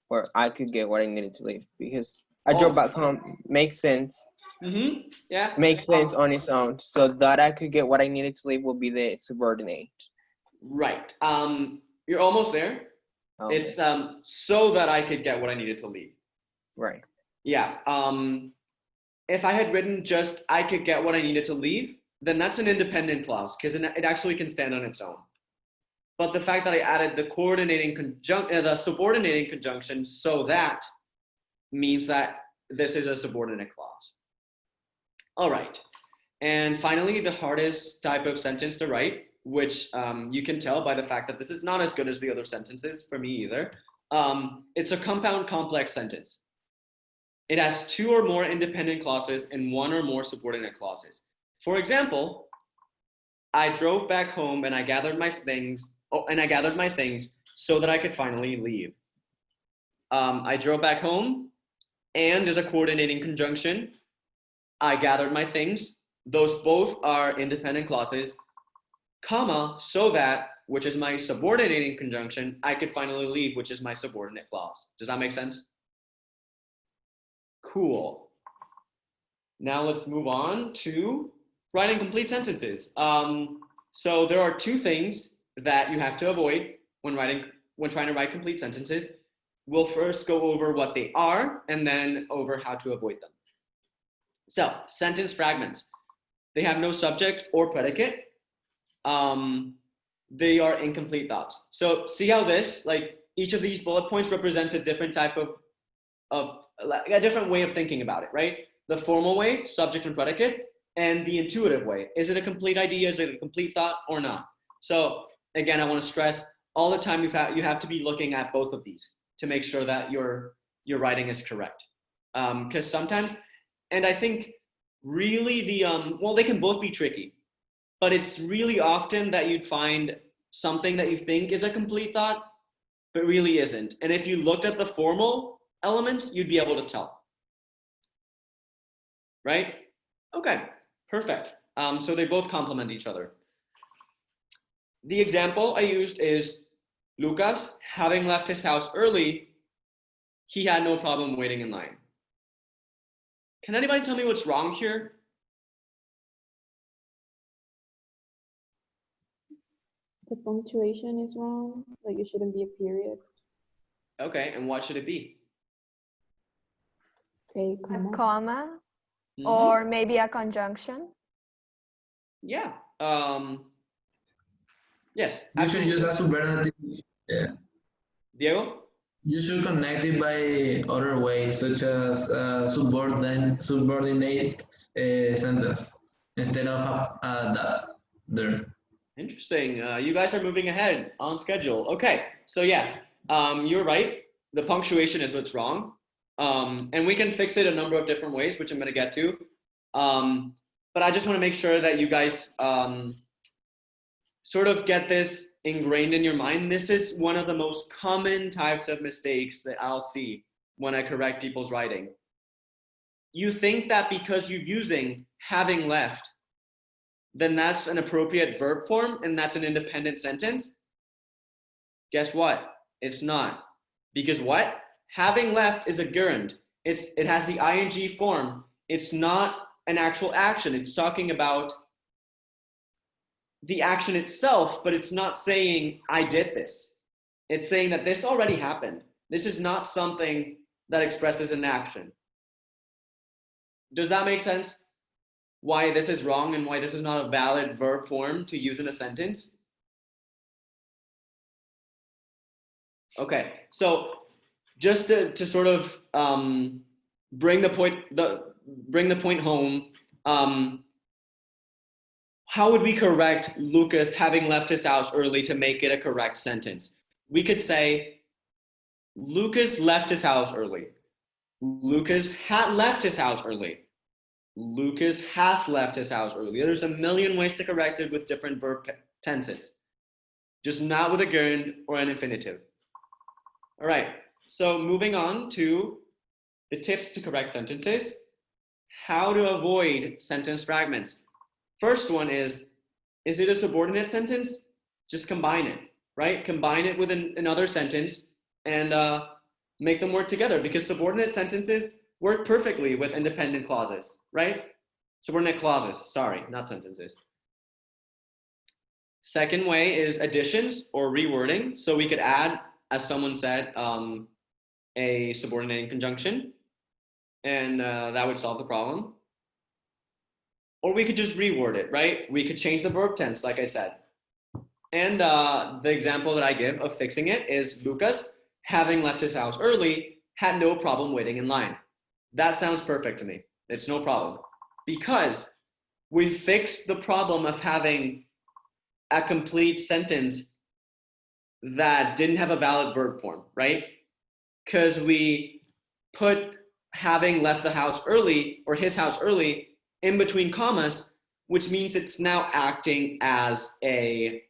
or I could get what I needed to leave, because I drove back home. Makes sense. Yeah. Makes sense on its own. So that I could get what I needed to leave will be the subordinate. Right. You're almost there. Okay. It's so that I could get what I needed to leave. Right. Yeah. If I had written just I could get what I needed to leave, then that's an independent clause because it actually can stand on its own. But the fact that I added the the subordinating conjunction so that means that this is a subordinate clause. All right. And finally, the hardest type of sentence to write, which you can tell by the fact that this is not as good as the other sentences for me either. It's a compound complex sentence. It has two or more independent clauses and one or more subordinate clauses. For example, I drove back home and I gathered my things, so that I could finally leave. I drove back home and is a coordinating conjunction. I gathered my things. Those both are independent clauses, comma, so that, which is my subordinating conjunction, I could finally leave, which is my subordinate clause. Does that make sense? Cool. Now let's move on to writing complete sentences. So there are two things that you have to avoid when trying to write complete sentences. We'll first go over what they are and then over how to avoid them. So, sentence fragments. They have no subject or predicate. They are incomplete thoughts. So see how each of these bullet points represent a different type of a different way of thinking about it, right? The formal way, subject and predicate, and the intuitive way. Is it a complete idea? Is it a complete thought or not? So again, I want to stress all the time you have to be looking at both of these to make sure that your writing is correct. Because sometimes, and I think really they can both be tricky, but it's really often that you'd find something that you think is a complete thought, but really isn't. And if you looked at the formal elements, you'd be able to tell. Right? Okay, perfect. So they both complement each other. The example I used is Lucas, having left his house early, he had no problem waiting in line. Can anybody tell me what's wrong here? The punctuation is wrong. Like it shouldn't be a period. Okay, and what should it be? A A comma. comma, Mhm. or maybe a conjunction. Yeah. Yes. You should use absolutely. a superlative. Yeah. Diego? You should connect it by other ways, such as subordinate sentence instead of that there. Interesting. You guys are moving ahead on schedule. Okay, so yes, you're right. The punctuation is what's wrong. And we can fix it a number of different ways, which I'm going to get to. But I just want to make sure that you guys sort of get this ingrained in your mind. This is one of the most common types of mistakes that I'll see when I correct people's writing. You think that because you're using having left, then that's an appropriate verb form and that's an independent sentence. Guess what? It's not. Because what? Having left is a gerund. It has the ing form. It's not an actual action. It's talking about the action itself, but it's not saying I did this. It's saying that this already happened. This is not something that expresses an action. Does that make sense? Why this is wrong and why this is not a valid verb form to use in a sentence? Okay, so just to sort of bring the point home, how would we correct Lucas having left his house early to make it a correct sentence? We could say, Lucas left his house early. Lucas had left his house early. Lucas has left his house early. There's a million ways to correct it with different verb tenses, just not with a gerund or an infinitive. All right, so moving on to the tips to correct sentences. How to avoid sentence fragments. First one is it a subordinate sentence? Just combine it, right? Combine it with another sentence and make them work together, because subordinate sentences work perfectly with independent clauses, right? Subordinate clauses, sorry, not sentences. Second way is additions or rewording. So we could add, as someone said, a subordinating conjunction, and that would solve the problem. Or we could just reword it, right? We could change the verb tense, like I said. And the example that I give of fixing it is Lucas, having left his house early, had no problem waiting in line. That sounds perfect to me. It's no problem. Because we fixed the problem of having a complete sentence that didn't have a valid verb form, right? Because we put having left the house early or his house early in between commas, which means it's now acting as an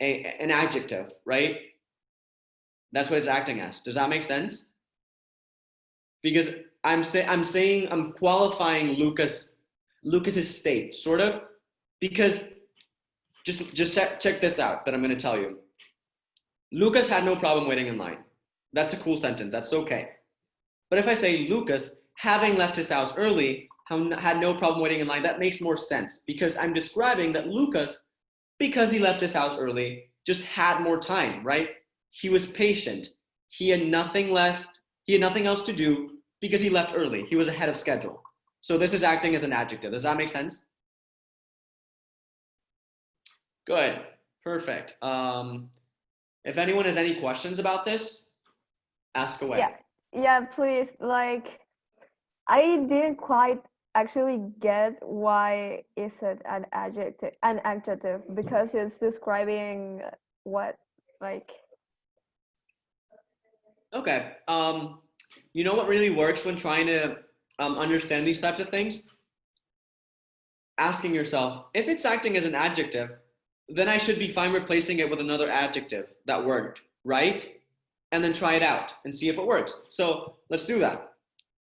adjective, right? That's what it's acting as. Does that make sense? Because I'm qualifying Lucas's state, sort of, because just check this out that I'm going to tell you. Lucas had no problem waiting in line. That's a cool sentence. That's okay. But if I say Lucas, having left his house early, had no problem waiting in line, that makes more sense because I'm describing that Lucas, because he left his house early, just had more time, right? He was patient. He had nothing left. He had nothing else to do because he left early. He was ahead of schedule. So this is acting as an adjective. Does that make sense? Good. Perfect. If anyone has any questions about this, ask away. Yeah, please. Like, I didn't quite actually get why is it an adjective because it's describing what, like. Okay. You know what really works when trying to understand these types of things? Asking yourself, if it's acting as an adjective, then I should be fine replacing it with another adjective that worked, right? And then try it out and see if it works. So let's do that.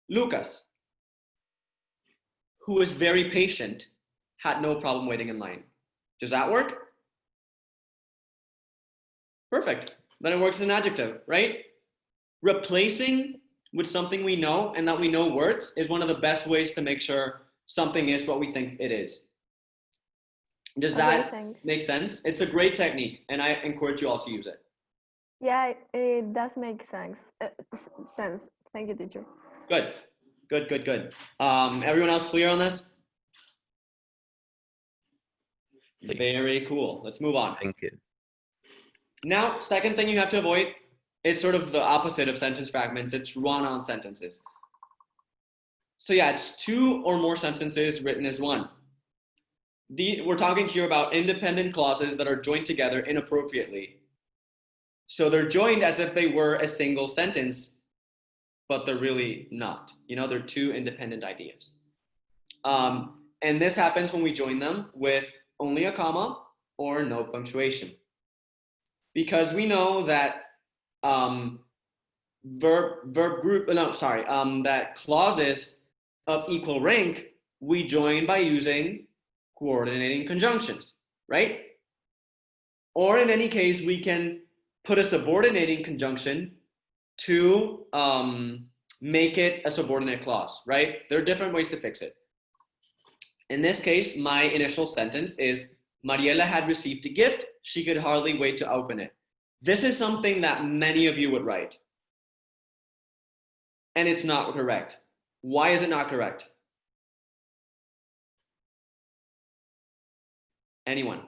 Lucas, who is very patient, had no problem waiting in line. Does that work? Perfect. Then it works as an adjective, right? Replacing with something we know and that we know works is one of the best ways to make sure something is what we think it is. Does that make sense? It's a great technique and I encourage you all to use it. Yeah, it does make sense. Thank you, teacher. Good. Everyone else clear on this? Very cool. Let's move on. Thank you. Now, second thing you have to avoid, it's sort of the opposite of sentence fragments. It's run-on sentences. So yeah, it's two or more sentences written as one. We're talking here about independent clauses that are joined together inappropriately. So they're joined as if they were a single sentence, but they're really not. You know, they're two independent ideas. And this happens when we join them with only a comma or no punctuation. Because we know that that clauses of equal rank we join by using coordinating conjunctions, right? Or in any case, we can put a subordinating conjunction to make it a subordinate clause, right? There are different ways to fix it. In this case, my initial sentence is, Mariela had received a gift. She could hardly wait to open it. This is something that many of you would write. And it's not correct. Why is it not correct? Anyone?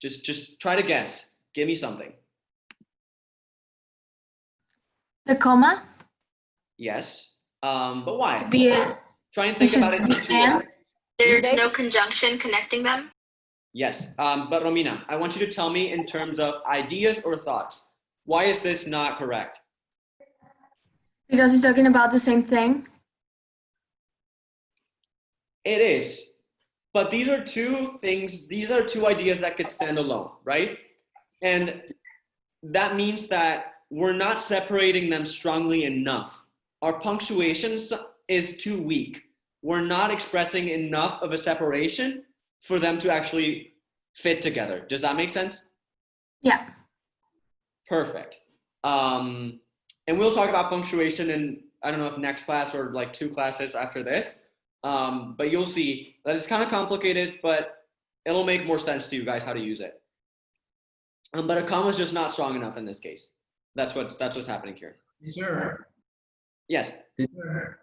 Just try to guess. Give me something. The comma? Yes. But why? Try and think should about it. be and. There's no conjunction connecting them? Yes. But Romina, I want you to tell me in terms of ideas or thoughts. Why is this not correct? Because it's talking about the same thing. It is. But these are two things, these are two ideas that could stand alone, right? And that means that we're not separating them strongly enough. Our punctuation is too weak. We're not expressing enough of a separation for them to actually fit together. Does that make sense? Yeah. Perfect. And we'll talk about punctuation I don't know if next class or like 2 classes after this. But you'll see that it's kind of complicated, but it'll make more sense to you guys how to use it. But a comma is just not strong enough in this case. That's what's happening here. Teacher, Yes. teacher.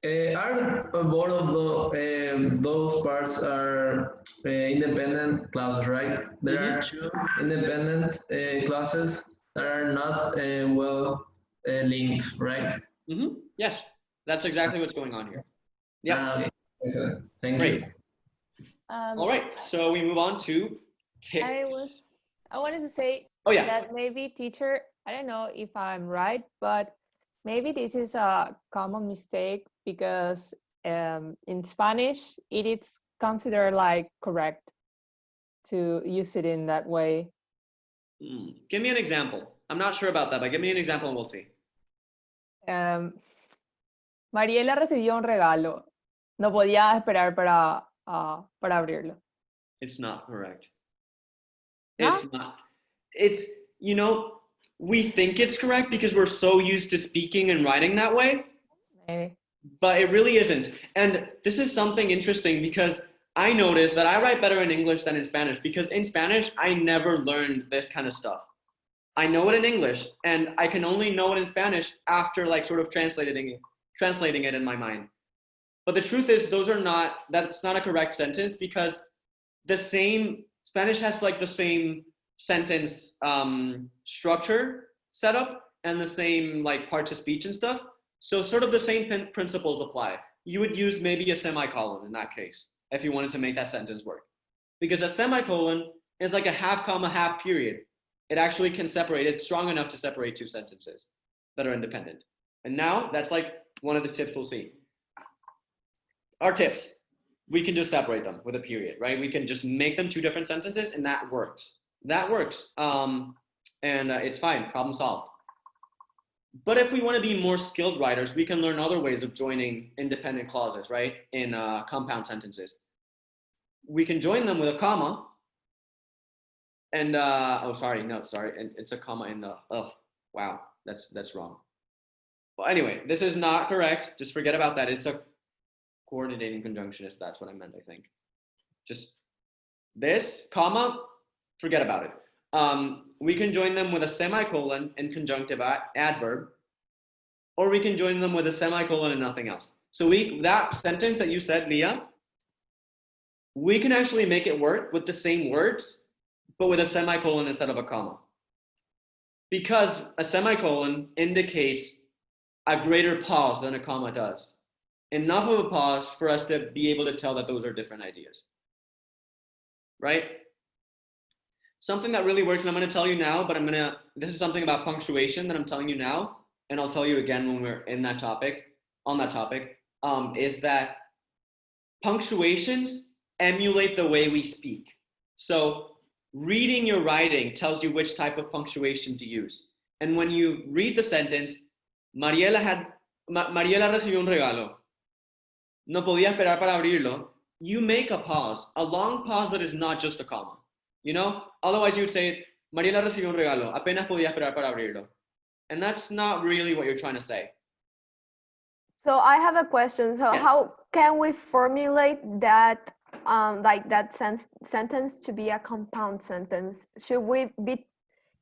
Are both of those parts are independent classes, right? There are 2 independent classes that are not well linked, right? Yes, that's exactly what's going on here. Yeah. Okay. Excellent. Thank Great. you. All right. So we move on to tips. I wanted to say Oh yeah. that maybe teacher, I don't know if I'm right, but maybe this is a common mistake because in Spanish, it is considered like correct to use it in that way. Give me an example. I'm not sure about that, but give me an example and we'll see. Mariela recibió un regalo. No podía esperar para abrirlo. It's not correct. No? It's not. It's, you know, we think it's correct because we're so used to speaking and writing that way, Maybe. but it really isn't. And this is something interesting because I noticed that I write better in English than in Spanish because in Spanish, I never learned this kind of stuff. I know it in English and I can only know it in Spanish after like sort of translating it in my mind. But the truth is that's not a correct sentence because the same, Spanish has like the same sentence structure setup and the same like parts of speech and stuff. So sort of the same principles apply. You would use maybe a semicolon in that case if you wanted to make that sentence work. Because a semicolon is like a half comma, half period. It actually can separate, it's strong enough to separate 2 sentences that are independent. And now that's like one of the tips we'll see. Our tips, we can just separate them with a period, right? We can just make them 2 different sentences and that works. That works. It's fine, problem solved. But if we want to be more skilled writers, we can learn other ways of joining independent clauses, right? In compound sentences. We can join them with a comma. And, it's a comma in the, oh, wow, that's wrong. Well, anyway, this is not correct. Just forget about that. It's a coordinating conjunction, if that's what I meant, I think. Just this, comma, forget about it. We can join them with a semicolon and conjunctive adverb, or we can join them with a semicolon and nothing else. So that sentence that you said, Leah, we can actually make it work with the same words, but with a semicolon instead of a comma. Because a semicolon indicates a greater pause than a comma does. Enough of a pause for us to be able to tell that those are different ideas. Right? Something that really works, and I'm going to tell you now, but this is something about punctuation that I'm telling you now, and I'll tell you again when we're on that topic, is that punctuations emulate the way we speak. So reading your writing tells you which type of punctuation to use. And when you read the sentence, Mariela recibió un regalo. No podía esperar para abrirlo. You make a pause, a long pause that is not just a comma. You know, otherwise you would say, Mariela recibió un regalo, apenas podía esperar para abrirlo. And that's not really what you're trying to say. So I have a question. So Yes. how can we formulate that, sentence to be a compound sentence? Should we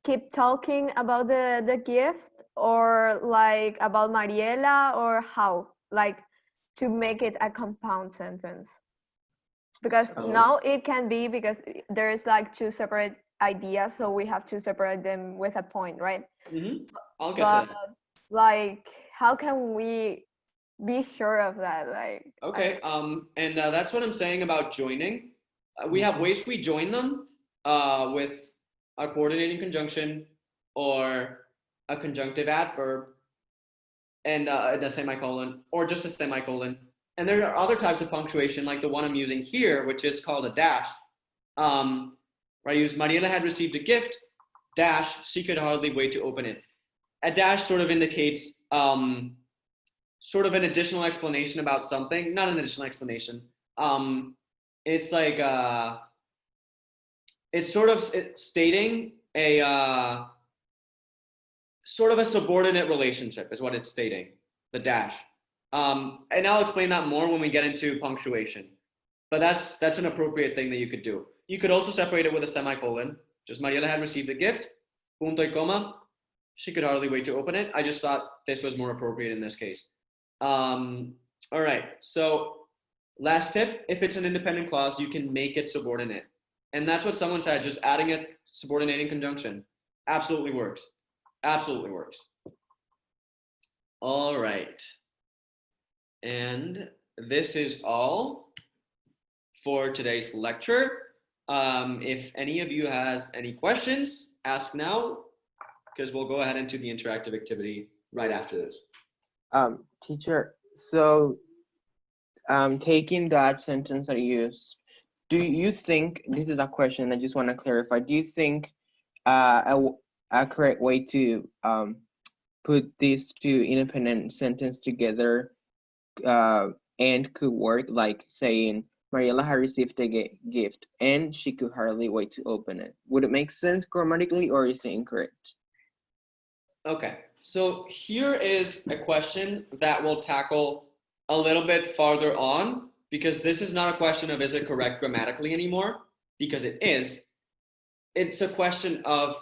keep talking about the gift, or like about Mariela, or how, like, to make it a compound sentence? Because now it can be, because there's like 2 separate ideas, so we have to separate them with a point, right? I'll get to that. Like, how can we be sure of that? Like, Okay, and that's what I'm saying about joining. We have ways we join them with a coordinating conjunction or a conjunctive adverb and a semicolon, or just a semicolon. And there are other types of punctuation, like the one I'm using here, which is called a dash. Where I use Mariela had received a gift, dash, she could hardly wait to open it. A dash sort of indicates sort of an additional explanation about something, not an additional explanation. It's like, it's sort of stating a, sort of a subordinate relationship is what it's stating. the dash. And I'll explain that more when we get into punctuation. But that's an appropriate thing that you could do. You could also separate it with a semicolon. Just Mariela had received a gift, punto y coma. She could hardly wait to open it. I just thought this was more appropriate in this case. All right, so last tip, if it's an independent clause, you can make it subordinate. And that's what someone said, just adding a subordinating conjunction. Absolutely works. Absolutely works. All right. And this is all for today's lecture. If any of you has any questions, ask now, because we'll go ahead into the interactive activity right after this. Teacher, so taking that sentence I used, do you think, this is a question I just want to clarify, do you think a correct way to put these two independent sentences together and could work, like saying Mariela had received a gift and she could hardly wait to open it? Would it make sense grammatically, or is it incorrect? Okay, so here is a question that we'll tackle a little bit farther on, because this is not a question of is it correct grammatically anymore, because it is. It's a question of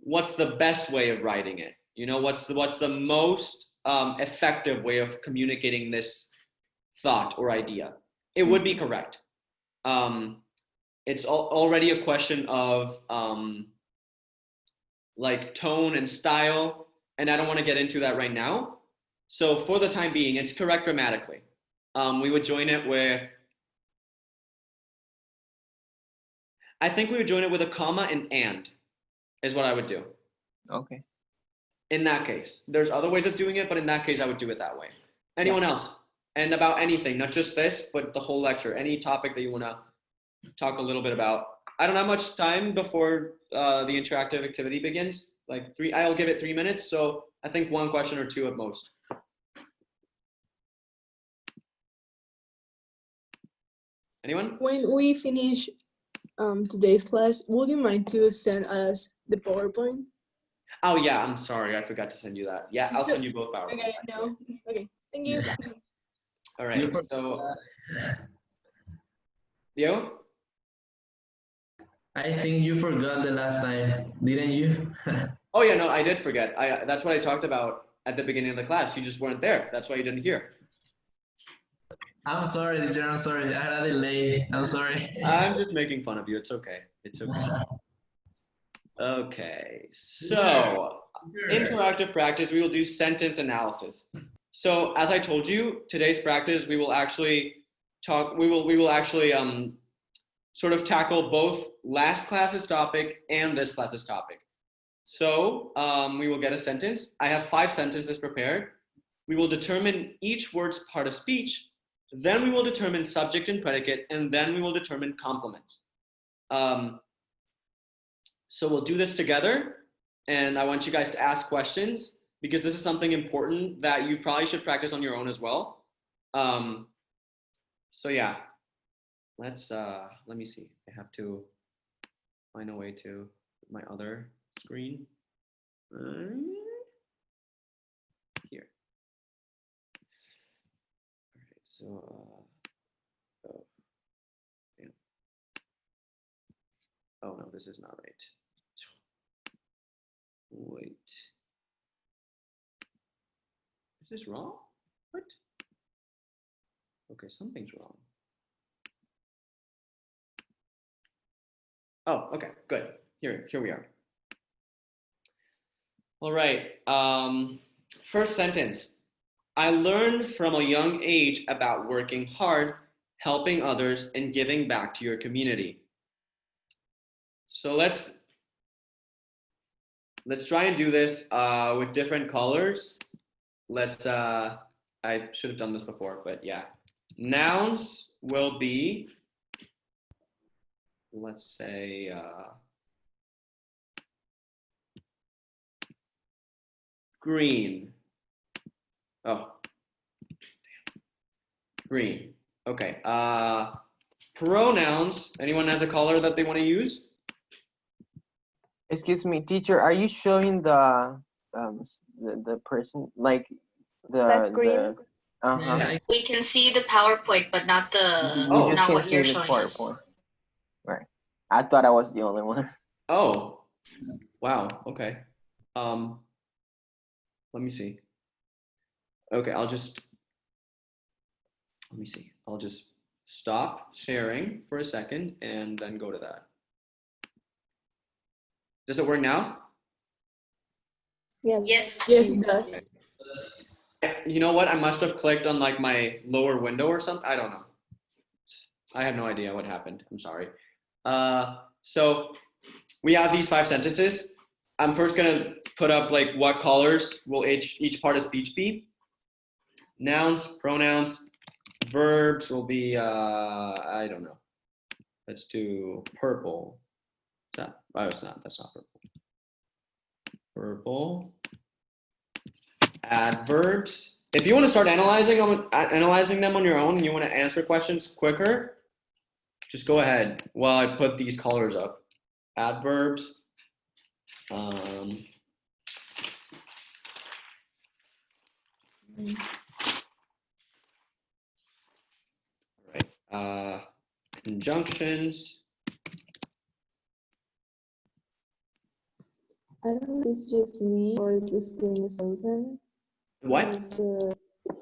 what's the best way of writing it. You know, what's the most effective way of communicating this thought or idea. It would be correct. It's already a question of like tone and style, and I don't want to get into that right now. So for the time being, it's correct grammatically. We would join it with, I think we would join it with a comma and is what I would do. Okay. In that case, there's other ways of doing it, but in that case, I would do it that way. Anyone else? And about anything, not just this, but the whole lecture, any topic that you want to talk a little bit about. I don't have much time before the interactive activity begins. Like I'll give it 3 minutes. So I think one question or two at most. Anyone? When we finish today's class, would you mind to send us the PowerPoint? Oh yeah, I'm sorry, I forgot to send you that. Yeah, I'll send you both PowerPoint. Okay, no. Okay, thank you. All right, so Leo? I think you forgot the last time, didn't you? Oh yeah, no, I did forget. That's what I talked about at the beginning of the class. You just weren't there. That's why you didn't hear. I'm sorry, teacher. I'm sorry. I had a delay. I'm sorry. I'm just making fun of you. It's okay. It's okay. Okay, so interactive practice, we will do sentence analysis. So as I told you, today's practice, we will actually sort of tackle both last class's topic and this class's topic. So we will get a sentence. I have 5 sentences prepared. We will determine each word's part of speech. Then we will determine subject and predicate, and then we will determine complements. So we'll do this together, and I want you guys to ask questions, because this is something important that you probably should practice on your own as well. So yeah, let me see. I have to find a way to my other screen. Here. All right, so oh, yeah. Oh no, this is not right. Wait. Is this wrong? What? Okay, something's wrong. Oh, okay, good. Here we are. All right. First sentence. I learned from a young age about working hard, helping others, and giving back to your community. So let's try and do this with different colors. I should have done this before, but yeah. Nouns will be, let's say, green. Oh, damn. Green. Okay. Pronouns. Anyone has a color that they want to use? Excuse me, teacher, are you showing the person, like The screen? uh-huh. We can see the PowerPoint, but not the You just not can what see you're the showing us. PowerPoint. Right. I thought I was the only one. Oh, wow. Okay. Let me see. Okay, let me see. I'll just stop sharing for a second and then go to that. Does it work now? Yes. Yes. Yes, it does. You know what? I must have clicked on like my lower window or something. I don't know. I have no idea what happened. I'm sorry. So we have these 5 sentences. I'm first gonna put up like what colors will each part of speech be. Nouns, pronouns, verbs will be, I don't know. Let's do purple. Oh, it's not, that's not purple. Purple. Adverbs. If you want to start analyzing them on your own and you want to answer questions quicker, just go ahead while I put these colors up. Adverbs. Right. Conjunctions. I don't know if it's just me or the screen is frozen. What?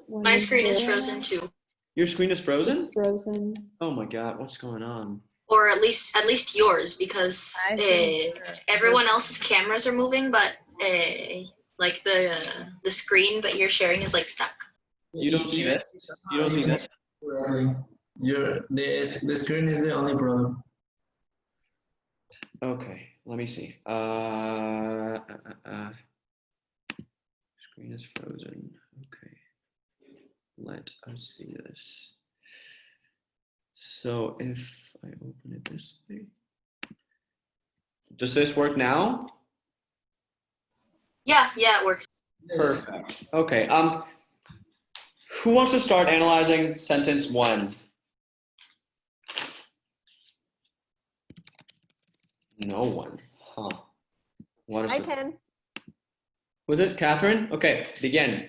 My screen is frozen too. Your screen is frozen? It's frozen. Oh my God, what's going on? Or at least yours, because everyone else's cameras are moving, but like the screen that you're sharing is like stuck. You don't see this? You don't see this? The screen is the only problem. Okay, let me see. Screen is frozen. Okay. Let us see this. So if I open it this way, does this work now? Yeah, it works. Perfect. Okay. Who wants to start analyzing sentence 1? No one. Huh. What is I it? can. Was it Catherine? Okay, begin.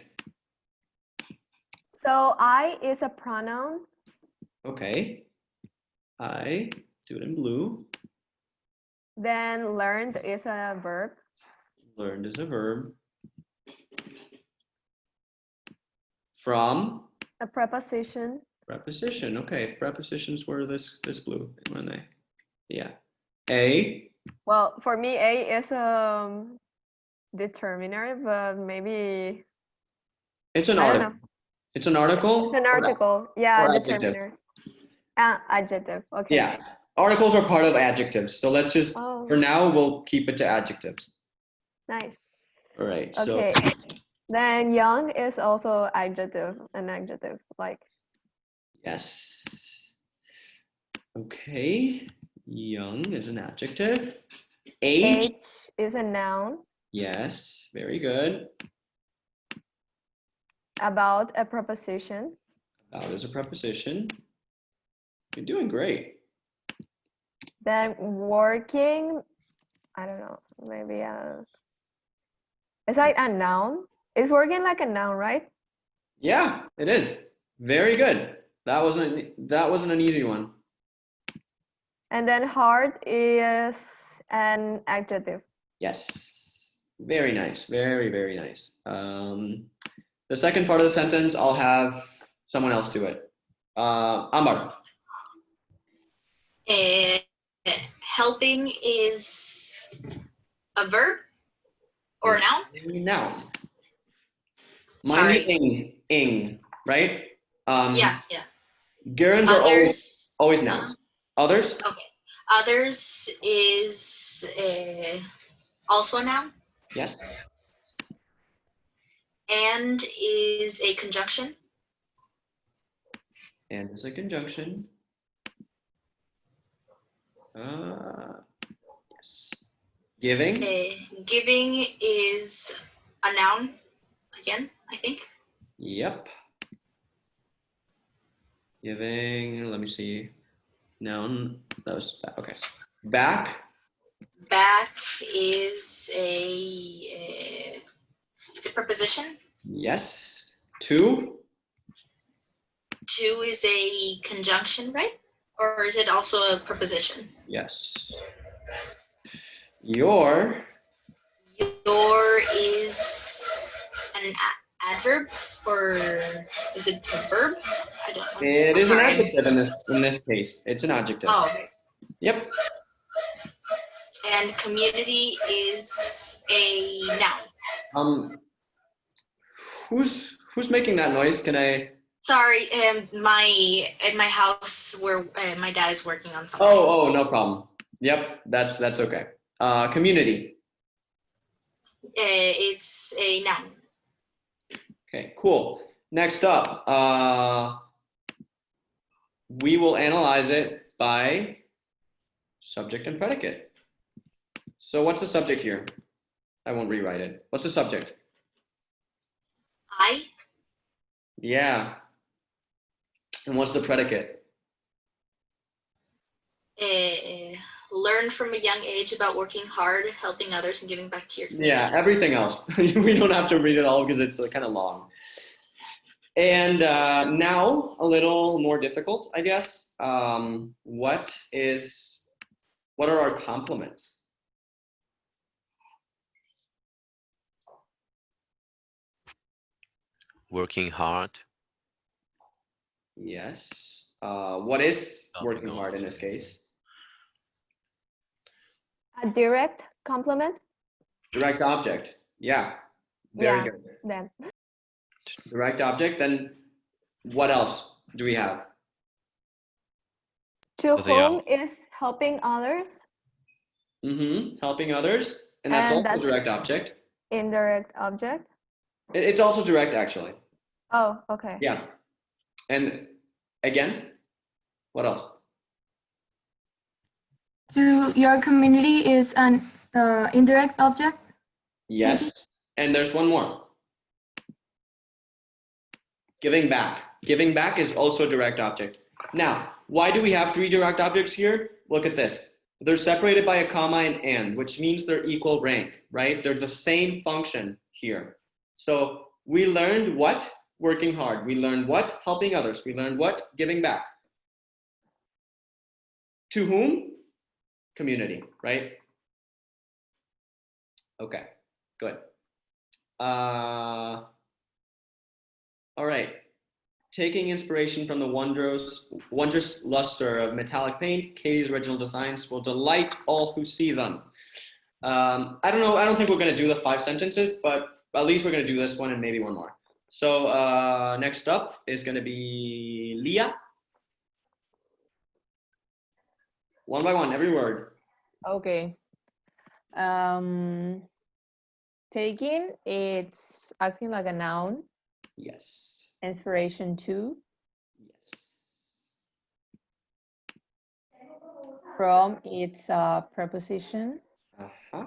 So I is a pronoun. Okay. I do it in blue. Then learned is a verb. Learned is a verb. From A preposition. preposition. Okay, if prepositions were this blue, when they, yeah. A. Well, for me, a is a determiner, but maybe It's an I don't article. know. It's an article. It's an article. Yeah, or adjective. determiner. Adjective. Okay. Yeah, articles are part of adjectives. So let's just, Oh. for now, we'll keep it to adjectives. Nice. All right. Okay. So Then young is also adjective, an adjective, like. yes. Okay. Young is an adjective. Age. Age is a noun. Yes. Very good. About a preposition. About is a preposition. You're doing great. Then working, I don't know, maybe it's like a noun. Is working like a noun, right? Yeah, it is. Very good. That wasn't an easy one. And then hard is an adjective. Yes. Very nice. Very, very nice. The second part of the sentence, I'll have someone else do it. Amar. Helping is a verb or a noun? Noun. Sorry. Mine ing, right? Yeah. Gerunds are Others. always nouns. Others? Okay. Others is also a noun. Yes. And is a conjunction. And it's a conjunction. Yes. Giving. Giving is a noun again, I think. Yep. Giving, let me see. Noun, that was, okay. Back. Back is a preposition. Yes. To? To is a conjunction, right? Or is it also a preposition? Yes. Your? Your is an adverb, or is it a verb? I don't know. It I'm is an sorry. adjective in this case. It's an adjective. Oh, okay. Yep. And community is a noun. Who's making that noise? Can I? Sorry, in my house where my dad is working on something. Oh, no problem. Yep, that's okay. Community. It's a noun. Okay, cool. Next up, we will analyze it by subject and predicate. So what's the subject here? I won't rewrite it. What's the subject? I. Yeah. And what's the predicate? Learn from a young age about working hard, helping others, and giving back to your community. Yeah, everything else. We don't have to read it all because it's kind of long. And now a little more difficult, I guess. What are our complements? Working hard. Yes. What is working hard in this case? A direct complement. Direct object. Yeah. Very good. Then. Direct object. Then what else do we have? To whom is helping others. Helping others. And that's also that's direct object. Indirect object. It's also direct, actually. Oh, okay. Yeah. And again, what else? To your community is an indirect object? Yes. And there's one more. Giving back. Giving back is also a direct object. Now, why do we have three direct objects here? Look at this. They're separated by a comma and, which means they're equal rank, right? They're the same function here. So we learned what? Working hard. We learned what? Helping others. We learned what? Giving back. To whom? Community, right? Okay, good. All right. Taking inspiration from the wondrous luster of metallic paint, Katie's original designs will delight all who see them. I don't know. I don't think we're going to do the 5 sentences, but at least we're going to do this one and maybe one more. So next up is going to be Leah. One by one, every word. Okay. Taking, it's acting like a noun. Yes. Inspiration to. Yes. From, it's a preposition. Uh-huh.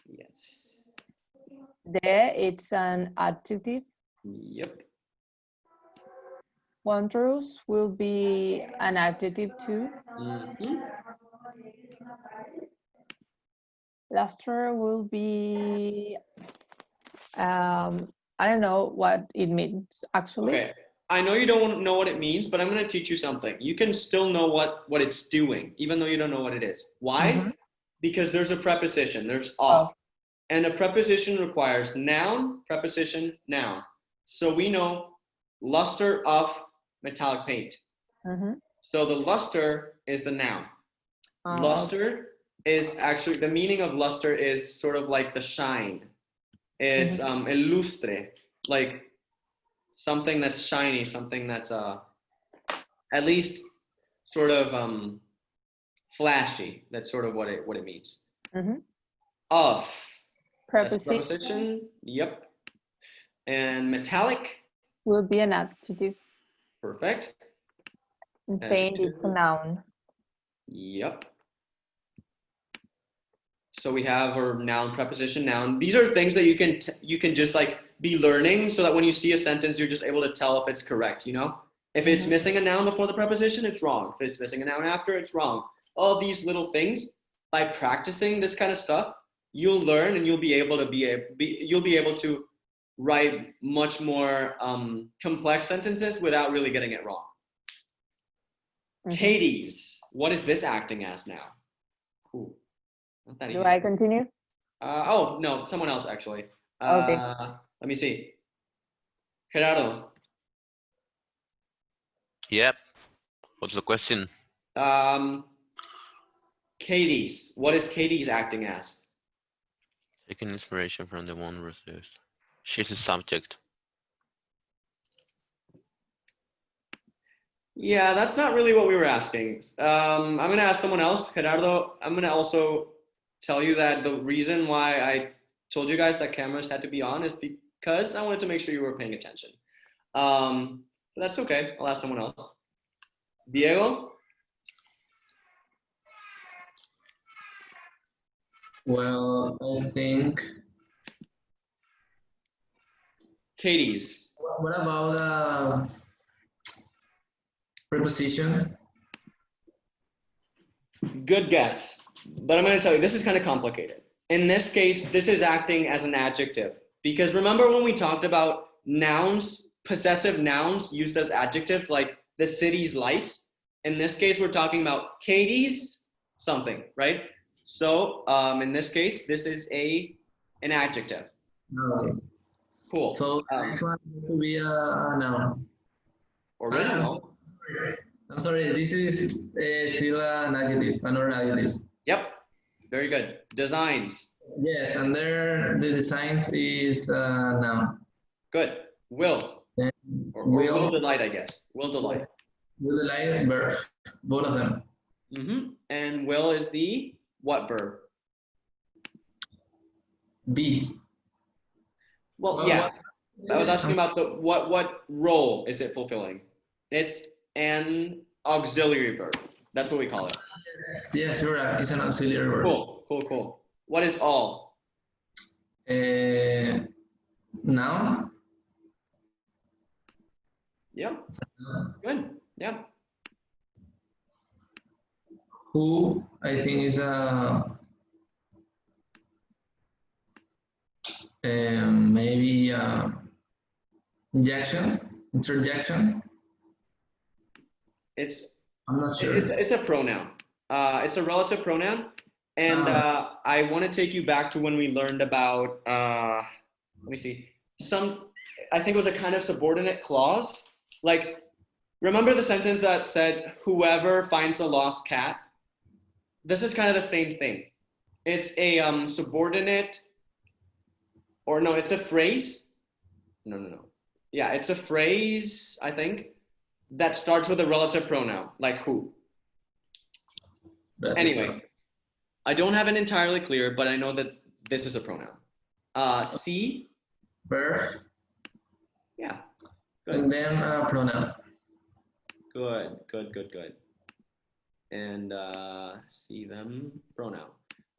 Yes. There, it's an adjective. Yep. Wondrous will be an adjective too. Luster will be, I don't know what it means actually. Okay. I know you don't know what it means, but I'm going to teach you something. You can still know what it's doing, even though you don't know what it is. Why? Because there's a preposition. There's of. And a preposition requires noun, preposition, noun. So we know luster of metallic paint. So the luster is the noun. Luster is actually, the meaning of luster is sort of like the shine. It's illustre, like something that's shiny, something that's at least sort of flashy. That's sort of what it means. Of. Preposition. Yep. And metallic will be an adjective. Perfect. And paint, it's a noun. Yep. So we have our noun, preposition, noun. These are things that you can just like be learning, so that when you see a sentence, you're just able to tell if it's correct. You know, if it's missing a noun before the preposition, it's wrong. If it's missing a noun after, it's wrong. All these little things, by practicing this kind of stuff, you'll learn, and you'll be able to write much more complex sentences without really getting it wrong. Katie's, what is this acting as now? Ooh, not that Do easy. I continue? Oh, no, someone else actually. Okay. Let me see. Gerardo, Yep. What's the question? Katie's, what is Katie's acting as? Taking inspiration from the one resource. She's a subject. Yeah, that's not really what we were asking. I'm gonna ask someone else. Gerardo, I'm gonna also tell you that the reason why I told you guys that cameras had to be on is because I wanted to make sure you were paying attention. But that's okay. I'll ask someone else. Diego? Well, I think. Katie's. What about preposition? Good guess. But I'm going to tell you, this is kind of complicated. In this case, this is acting as an adjective. Because remember when we talked about nouns, possessive nouns used as adjectives, like the city's lights? In this case, we're talking about Katie's something, right? So in this case, this is an adjective. Okay. Cool. So this one has to be a noun. Original. I'm sorry, this is still an adjective, another adjective. Yep. Very good. Designs. Yes, and there the designs is a noun. Good. Will. Then Or will delight, I guess. Will delight. Yes. Will delight, verb, both of them. And will is the what verb? Be. Well, yeah. I was asking about the what role is it fulfilling? It's an auxiliary verb. That's what we call it. Yes, you're right. It's an auxiliary verb. Cool. What is all? Noun. Yeah. Good. Yeah. Who I think is a maybe interjection. I'm not sure. It's a pronoun. It's a relative pronoun, and I want to take you back to when we learned about. Let me see. I think it was a kind of subordinate clause. Like, remember the sentence that said, "Whoever finds a lost cat." This is kind of the same thing. It's a subordinate, or no, it's a phrase. No. Yeah, it's a phrase, I think, that starts with a relative pronoun, like who. Anyway, I don't have it entirely clear, but I know that this is a pronoun. See? Verb. Yeah. Good. And then pronoun. Good. And see them, pronoun.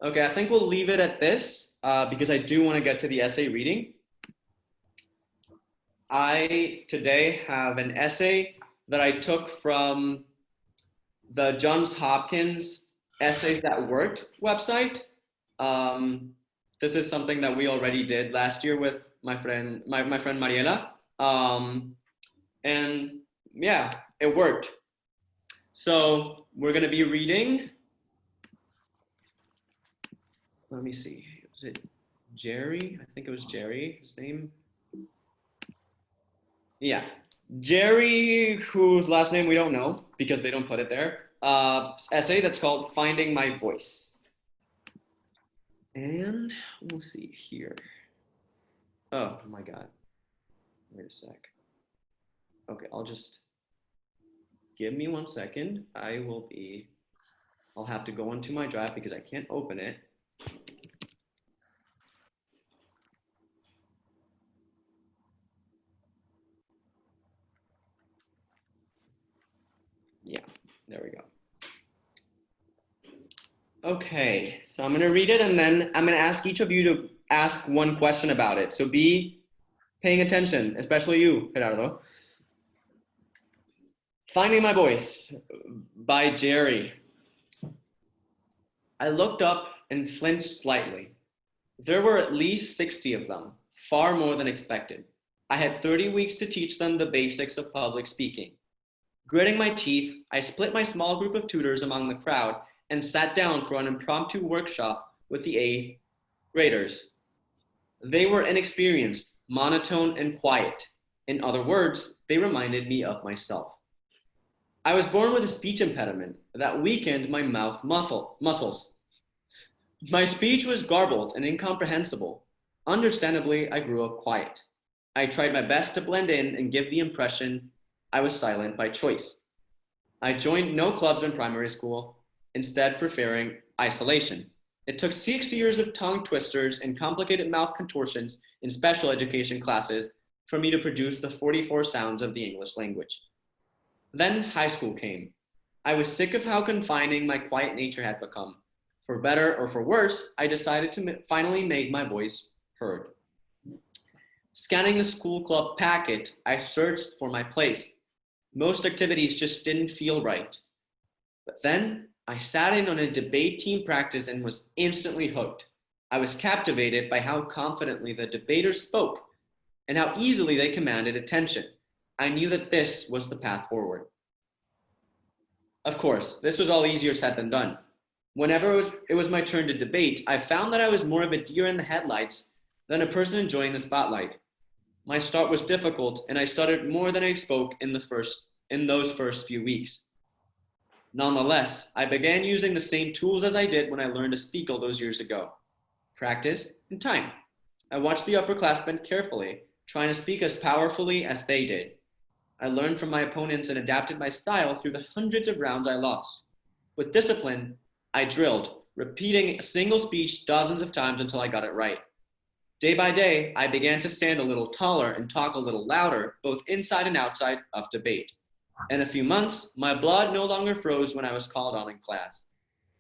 Okay, I think we'll leave it at this because I do want to get to the essay reading. I today have an essay that I took from the Johns Hopkins Essays That Worked website. This is something that we already did last year with my friend Mariela. And yeah, it worked. So we're going to be reading. Let me see. Was it Jerry? I think it was Jerry, his name. Yeah. Jerry, whose last name we don't know because they don't put it there. Essay that's called Finding My Voice. And we'll see here. Oh my God. Wait a sec. Okay, I'll just give me 1 second. I'll have to go into my drive because I can't open it. Yeah, there we go. Okay, so I'm gonna read it and then I'm gonna ask each of you to ask one question about it. So be paying attention, especially you, Gerardo. Finding My Voice by Jerry. I looked up and flinched slightly. There were at least 60 of them, far more than expected. I had 30 weeks to teach them the basics of public speaking. Gritting my teeth, I split my small group of tutors among the crowd and sat down for an impromptu workshop with the 8th graders. They were inexperienced, monotone, and quiet. In other words, they reminded me of myself. I was born with a speech impediment that weakened my mouth muscles. My speech was garbled and incomprehensible. Understandably, I grew up quiet. I tried my best to blend in and give the impression I was silent by choice. I joined no clubs in primary school, instead preferring isolation. It took 6 years of tongue twisters and complicated mouth contortions in special education classes for me to produce the 44 sounds of the English language. Then high school came. I was sick of how confining my quiet nature had become. For better or for worse, I decided to finally make my voice heard. Scanning the school club packet, I searched for my place. Most activities just didn't feel right. But then I sat in on a debate team practice and was instantly hooked. I was captivated by how confidently the debaters spoke and how easily they commanded attention. I knew that this was the path forward. Of course, this was all easier said than done. Whenever it was my turn to debate, I found that I was more of a deer in the headlights than a person enjoying the spotlight. My start was difficult, and I stuttered more than I spoke in those first few weeks. Nonetheless, I began using the same tools as I did when I learned to speak all those years ago. Practice and time. I watched the upperclassmen carefully, trying to speak as powerfully as they did. I learned from my opponents and adapted my style through the hundreds of rounds I lost. With discipline, I drilled, repeating a single speech dozens of times until I got it right. Day by day, I began to stand a little taller and talk a little louder, both inside and outside of debate. In a few months, my blood no longer froze when I was called on in class.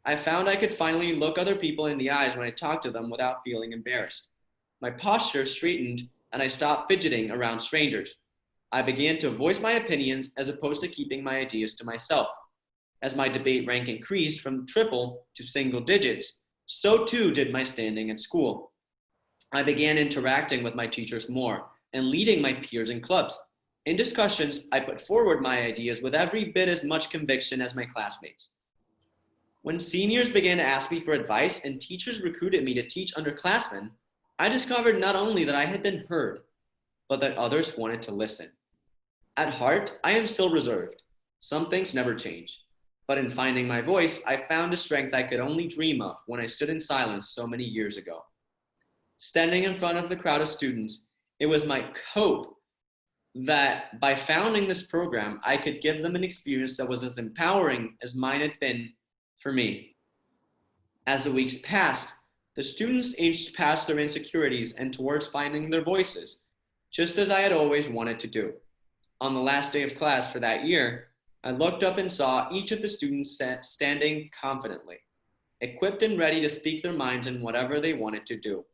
I found I could finally look other people in the eyes when I talked to them without feeling embarrassed. My posture straightened and I stopped fidgeting around strangers. I began to voice my opinions as opposed to keeping my ideas to myself. As my debate rank increased from triple to single digits, so too did my standing at school. I began interacting with my teachers more and leading my peers in clubs. In discussions, I put forward my ideas with every bit as much conviction as my classmates. When seniors began to ask me for advice and teachers recruited me to teach underclassmen, I discovered not only that I had been heard, but that others wanted to listen. At heart, I am still reserved. Some things never change. But in finding my voice, I found a strength I could only dream of when I stood in silence so many years ago. Standing in front of the crowd of students, it was my hope that by founding this program, I could give them an experience that was as empowering as mine had been for me. As the weeks passed, the students aged past their insecurities and towards finding their voices, just as I had always wanted to do. On the last day of class for that year, I looked up and saw each of the students standing confidently, equipped and ready to speak their minds in whatever they wanted to do.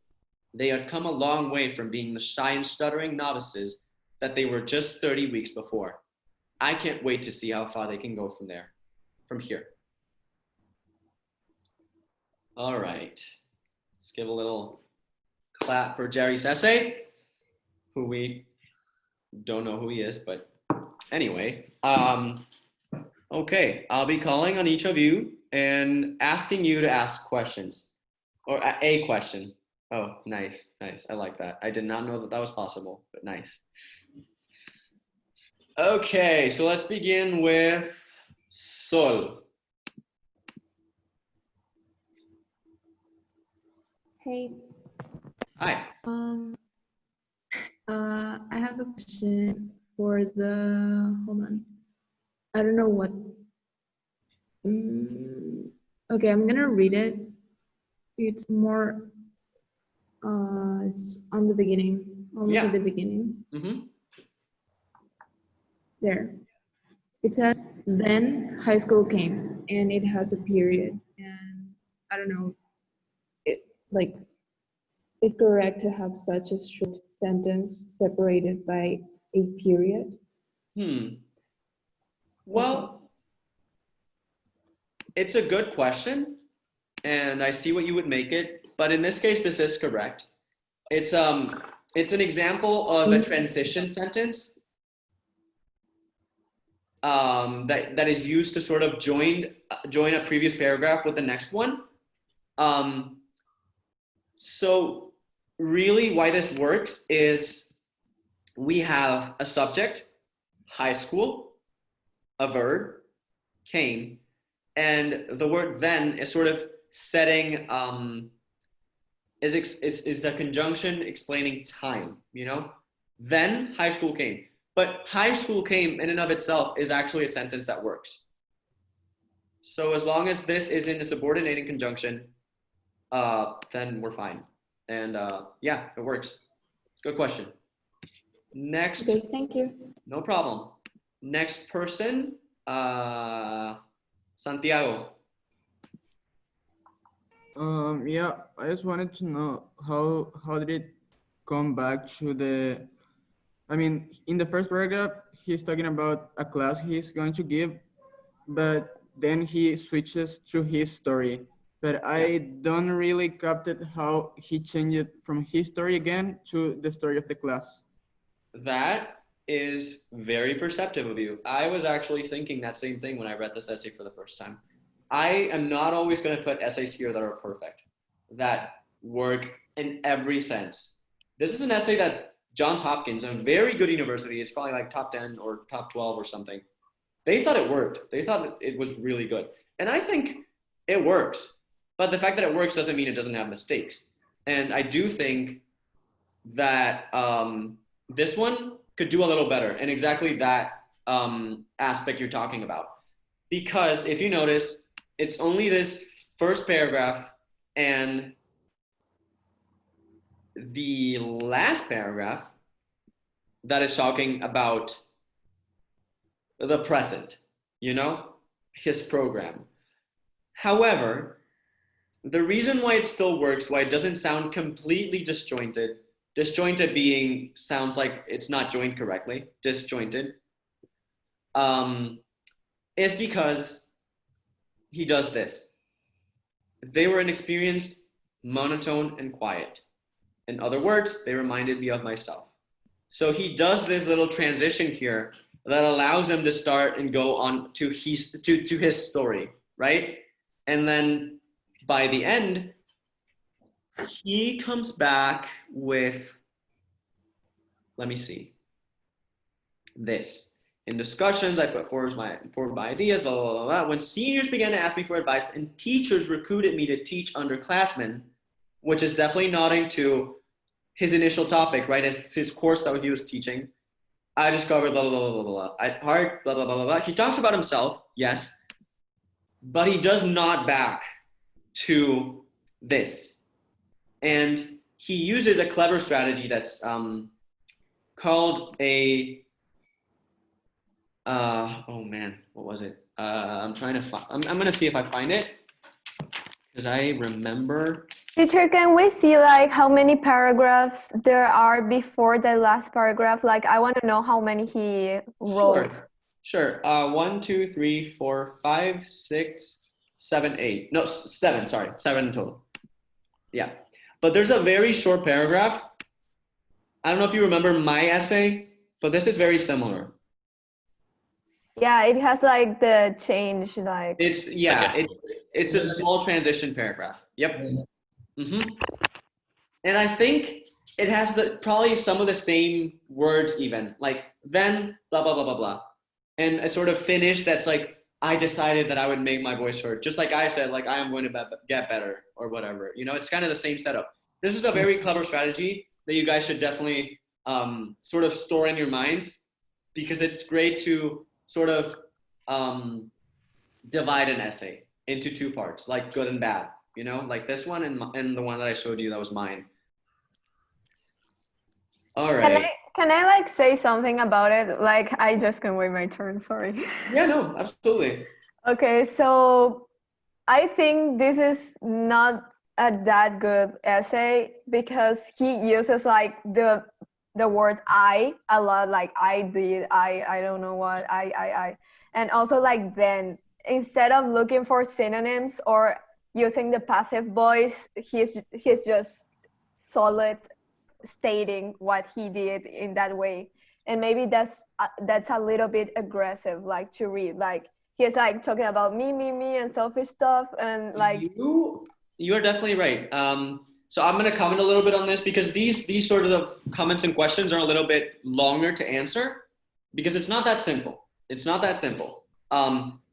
They had come a long way from being the shy and stuttering novices that they were just 30 weeks before. I can't wait to see how far they can go from here. All right, let's give a little clap for Jerry's essay, who we don't know who he is, but anyway. Okay, I'll be calling on each of you and asking you to ask questions, or a question. Oh, nice, nice. I like that. I did not know that that was possible, but nice. Okay, so let's begin with Sol. Hey. Hi. I have a question for the, hold on. I don't know what. Okay, I'm gonna read it. It's more, it's on the beginning, almost at the beginning. There. It says, then high school came, and it has a period. And I don't know, it's correct to have such a short sentence separated by a period? Well, it's a good question, and I see what you would make it, but in this case, this is correct. It's it's an example of a transition sentence that is used to sort of join a previous paragraph with the next one. So really why this works is we have a subject, high school, a verb, came, and the word then is sort of setting, is a conjunction explaining time, you know? Then high school came. But high school came in and of itself is actually a sentence that works. So as long as this is in a subordinating conjunction, then we're fine. And yeah, it works. Good question. Next. Okay, thank you. No problem. Next person, Santiago. Yeah, I just wanted to know how did it come back to the, I mean, in the first paragraph, he's talking about a class he's going to give, but then he switches to his story. But I don't really captured how he changed it from his story again to the story of the class. That is very perceptive of you. I was actually thinking that same thing when I read this essay for the first time. I am not always going to put essays here that are perfect, that work in every sense. This is an essay that Johns Hopkins, a very good university, it's probably like top 10 or top 12 or something. They thought it worked. They thought it was really good. And I think it works. But the fact that it works doesn't mean it doesn't have mistakes. And I do think that this one could do a little better in exactly that aspect you're talking about. Because if you notice, it's only this first paragraph and the last paragraph that is talking about the present, you know, his program. However, the reason why it still works, why it doesn't sound completely disjointed being sounds like it's not joined correctly, disjointed, is because he does this. They were inexperienced, monotone, and quiet. In other words, they reminded me of myself. So he does this little transition here that allows him to start and go on to his story, right? And then by the end, he comes back with, let me see, this. In discussions, I put forward my ideas, blah, blah, blah, blah. When seniors began to ask me for advice and teachers recruited me to teach underclassmen, which is definitely nodding to his initial topic, right? As his course that he was teaching, I discovered blah, blah, blah, blah, blah. At heart, blah, blah, blah, blah, blah. He talks about himself, yes, but he does nod back to this. And he uses a clever strategy that's called a, oh man, what was it? I'm trying to find, I'm gonna see if I find it because I remember. Teacher, can we see like how many paragraphs there are before the last paragraph? Like I want to know how many he wrote. Sure. 1, 2, 3, 4, 5, 6, 7, 8. No, 7, sorry. 7 in total. Yeah. But there's a very short paragraph. I don't know if you remember my essay, but this is very similar. Yeah, it has like the change, like. It's, yeah, it's a small transition paragraph. Yep. Mm-hmm. And I think it has probably some of the same words even, like then blah, blah, blah, blah, blah. And a sort of finish that's like, I decided that I would make my voice heard. Just like I said, like I am going to get better or whatever. You know, it's kind of the same setup. This is a very clever strategy that you guys should definitely sort of store in your minds because it's great to sort of divide an essay into 2 parts, like good and bad. You know, like this one and the one that I showed you that was mine. All right. Can I like say something about it? Like I just can wait my turn, sorry. Yeah, no, absolutely. Okay, so I think this is not a that good essay because he uses like the word I a lot, like I did, I don't know what, I. And also like then, instead of looking for synonyms or using the passive voice, he's just solid stating what he did in that way. And maybe that's a little bit aggressive, like to read. Like he's like talking about me, and selfish stuff, and like you are definitely right. So I'm going to comment a little bit on this because these sort of comments and questions are a little bit longer to answer because it's not that simple. It's not that simple.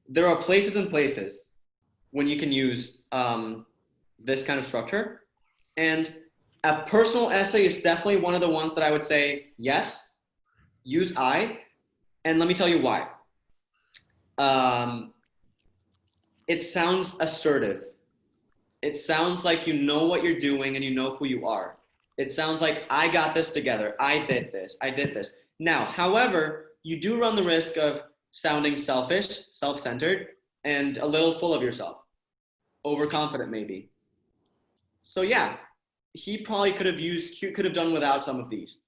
There are places and places when you can use this kind of structure, and a personal essay is definitely one of the ones that I would say yes. Use I, and let me tell you why. It sounds assertive. It sounds like you know what you're doing and you know who you are. It sounds like I got this together. I did this. I did this. Now, however, you do run the risk of sounding selfish, self-centered, and a little full of yourself. Overconfident, maybe. So yeah, he probably could have done without some of these.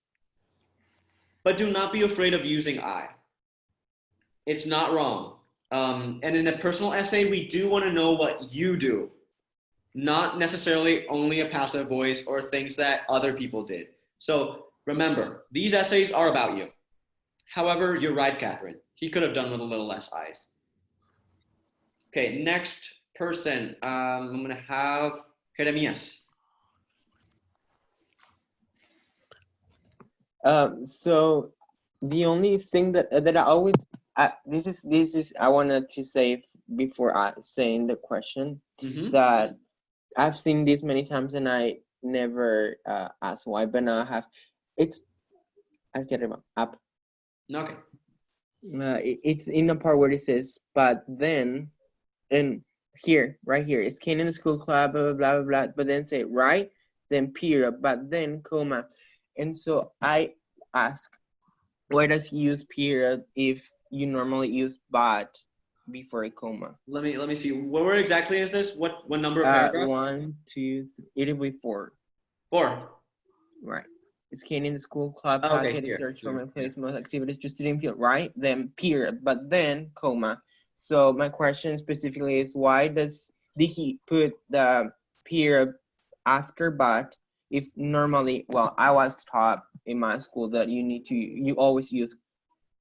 But do not be afraid of using I. It's not wrong. And in a personal essay, we do want to know what you do, not necessarily only a passive voice or things that other people did. So remember, these essays are about you. However, you're right, Catherine. He could have done with a little less eyes. Okay, next person. I'm going to have Jeremias. So the only thing that I always this is I wanted to say before saying the question that I've seen this many times and I never ask why, but now I have. It's up. Okay. It's in the part where it says, but then, and here, right here, it's Canadian School Club, blah, blah, blah, blah, but then say, right, then period, but then comma. And so I ask, why does he use period if you normally use but before a comma? Let me see. Where exactly is this? What number of paragraph? 1, 2, 3, it'll be 4. 4. Right. It's Canadian School Club Okay, packet here. search for my place, most activities just didn't feel right. Then period, but then comma. So my question specifically is why did he put the period after but if normally, well, I was taught in my school that you always use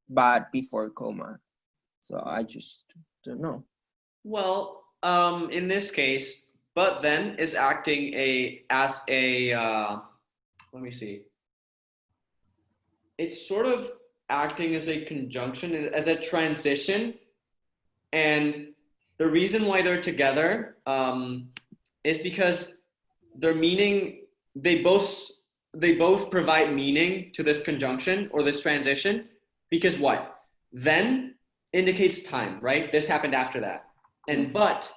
but before comma. So I just don't know. Well, in this case, but then is acting as a let me see. It's sort of acting as a conjunction, as a transition. And the reason why they're together is because their meaning, they both provide meaning to this conjunction or this transition. Because what? Then indicates time, right? This happened after that. And but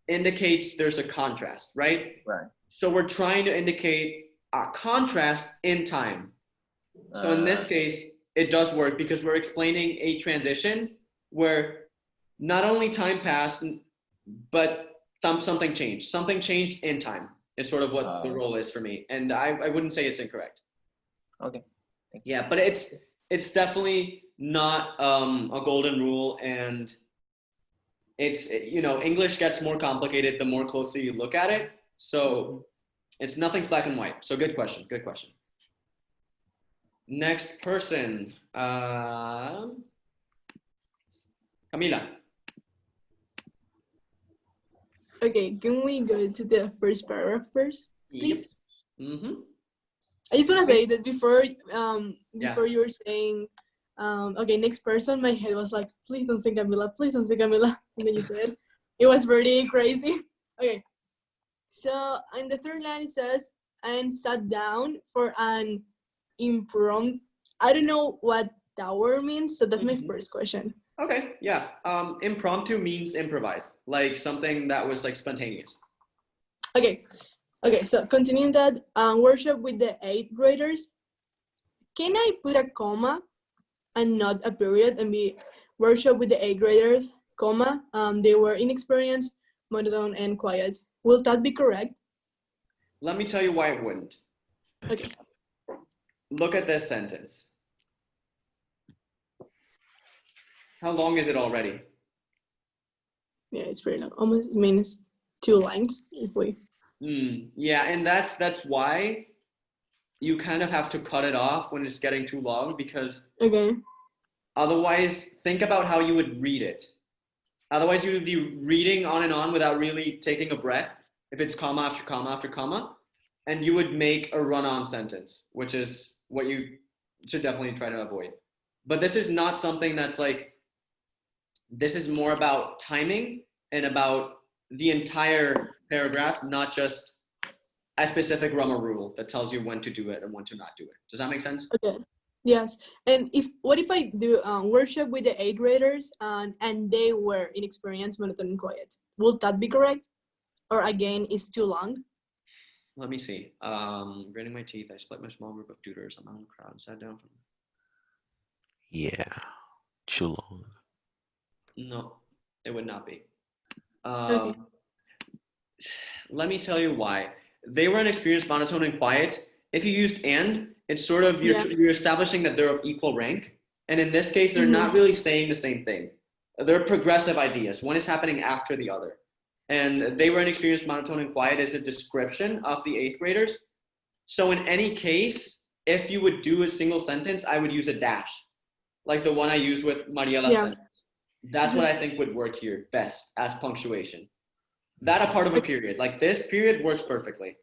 indicates there's a contrast, right? Right. So we're trying to indicate a contrast in time. So in this case, it does work because we're explaining a transition where not only time passed, but something changed. Something changed in time. It's sort of what the role is for me. And I wouldn't say it's incorrect. Okay. Yeah, but it's definitely not a golden rule. And it's, English gets more complicated the more closely you look at it. So nothing's black and white. So good question. Good question. Next person, Camila. Okay, can we go to the first paragraph first, please? Yep. Mm-hmm. I just want to say that before Yeah. you were saying, okay, next person, my head was like, please don't say Camila, please don't say Camila. And then you said, it was pretty crazy. Okay, so in the third line it says, and sat down for an impromptu. I don't know what that word means, so that's my first question. Okay, yeah. Impromptu means improvised, like something that was like spontaneous. Okay, so continuing that, workshop with the 8th graders. Can I put a comma and not a period and be workshop with the 8th graders, comma, they were inexperienced, monotone, and quiet. Will that be correct? Let me tell you why it wouldn't. Okay. Look at this sentence. How long is it already? Yeah, it's pretty long. Almost means 2 lines if we. Yeah, and that's why you kind of have to cut it off when it's getting too long, because Okay. otherwise, think about how you would read it. Otherwise, you would be reading on and on without really taking a breath, if it's comma after comma after comma, and you would make a run-on sentence, which is what you should definitely try to avoid. But this is not something that's like, this is more about timing and about the entire paragraph, not just a specific grammar rule that tells you when to do it and when to not do it. Does that make sense? Okay. Yes. And what if I do workshop with the 8th graders and they were inexperienced, monotone, and quiet? Would that be correct? Or again, it's too long? Let me see. Grinding my teeth, I split my small group of tutors. I'm out in the crowd and sat down from. Yeah, too long. No, it would not be. Okay. Let me tell you why. They were inexperienced, monotone, and quiet. If you used and, it's sort of, you're establishing that they're of equal rank. And in this case, they're not really saying the same thing. They're progressive ideas. One is happening after the other. And they were inexperienced, monotone, and quiet is a description of the 8th graders. So in any case, if you would do a single sentence, I would use a dash, like the one I used with Mariela's sentence. That's what I think would work here best as punctuation. That a part of a period. Like this period works perfectly.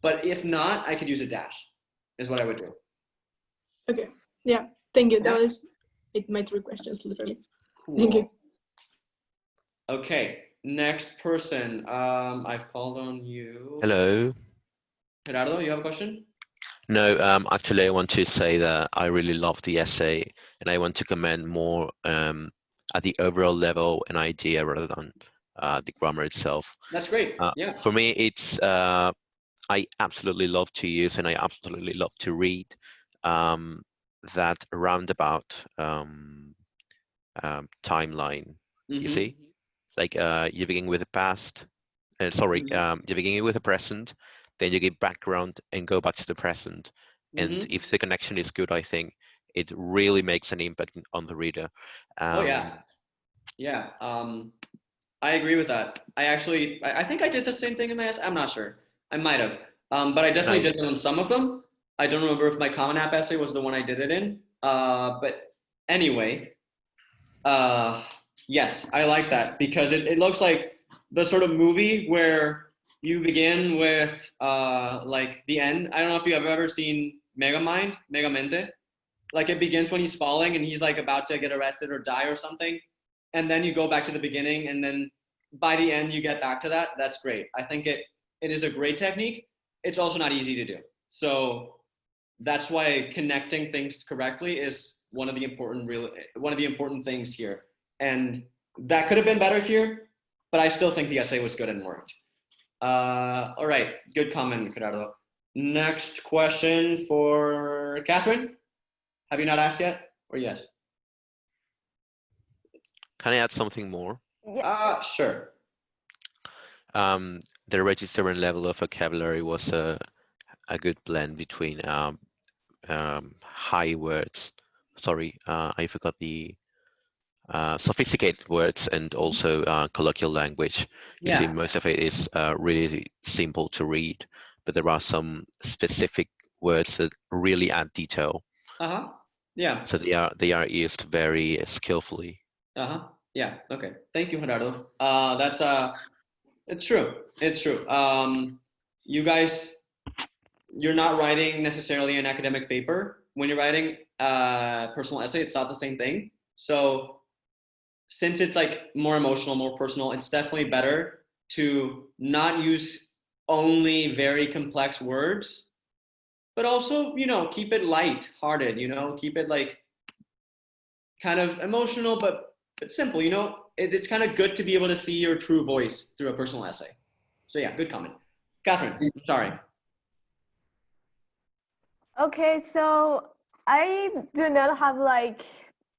But if not, I could use a dash, is what I would do. Okay. Yeah. Thank you. That was my 3 questions, literally. Cool. Thank you. Okay. Next person. I've called on you. Hello. Gerardo, you have a question? No, actually, I want to say that I really love the essay, and I want to comment more at the overall level and idea rather than the grammar itself. That's great. Yeah. For me, it's I absolutely love to use and I absolutely love to read that roundabout timeline. You see, like you begin with the past, you begin with the present, then you give background and go back to the present. And if the connection is good, I think it really makes an impact on the reader. Oh yeah, yeah. I agree with that. I think I did the same thing in my essay. I'm not sure. I might have, but I definitely did it on some of them. I don't remember if my Common App essay was the one I did it in. But anyway, yes, I like that because it looks like the sort of movie where you begin with like the end. I don't know if you have ever seen Megamente. Like it begins when he's falling and he's like about to get arrested or die or something. And then you go back to the beginning and then by the end you get back to that. That's great. I think it is a great technique. It's also not easy to do. So that's why connecting things correctly is one of the important things here. And that could have been better here, but I still think the essay was good and worked. All right, good comment, Gerardo. Next question for Catherine. Have you not asked yet, or yes? Can I add something more? Sure. The register and level of vocabulary was a good blend between high words. Sorry, I forgot the sophisticated words and also colloquial language. You see, most of it is really simple to read, but there are some specific words that really add detail. Yeah. So they are used very skillfully. Yeah. Okay. Thank you, Gerardo. That's it's true. It's true. You guys, you're not writing necessarily an academic paper. When you're writing a personal essay, it's not the same thing. So since it's like more emotional, more personal, it's definitely better to not use only very complex words, but also, keep it light-hearted, keep it like kind of emotional, but simple, it's kind of good to be able to see your true voice through a personal essay. So yeah, good comment. Catherine, I'm sorry. Okay, so I do not have like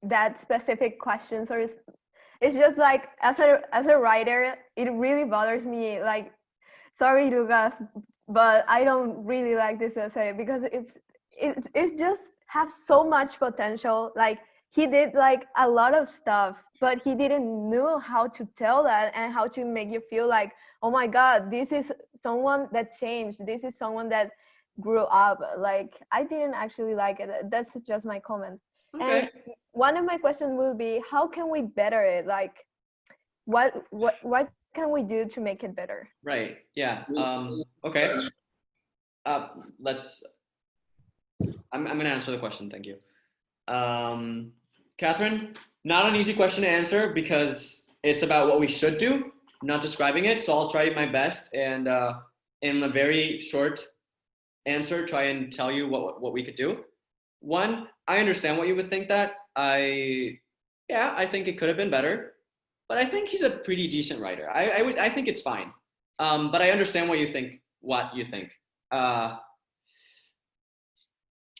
that specific questions, or it's just like as a writer, it really bothers me. Like, sorry, Lucas, but I don't really like this essay because it's just have so much potential. Like he did like a lot of stuff, but he didn't know how to tell that and how to make you feel like, oh my God, this is someone that changed. This is someone that grew up. Like I didn't actually like it. That's just my comment. Okay. And one of my questions will be, how can we better it? Like, what can we do to make it better? Right. Yeah. Okay. I'm gonna answer the question. Thank you. Catherine, not an easy question to answer because it's about what we should do, not describing it. So I'll try my best and in a very short answer, try and tell you what we could do. One, I understand what you would think that. I think it could have been better, but I think he's a pretty decent writer. I think it's fine. But I understand what you think.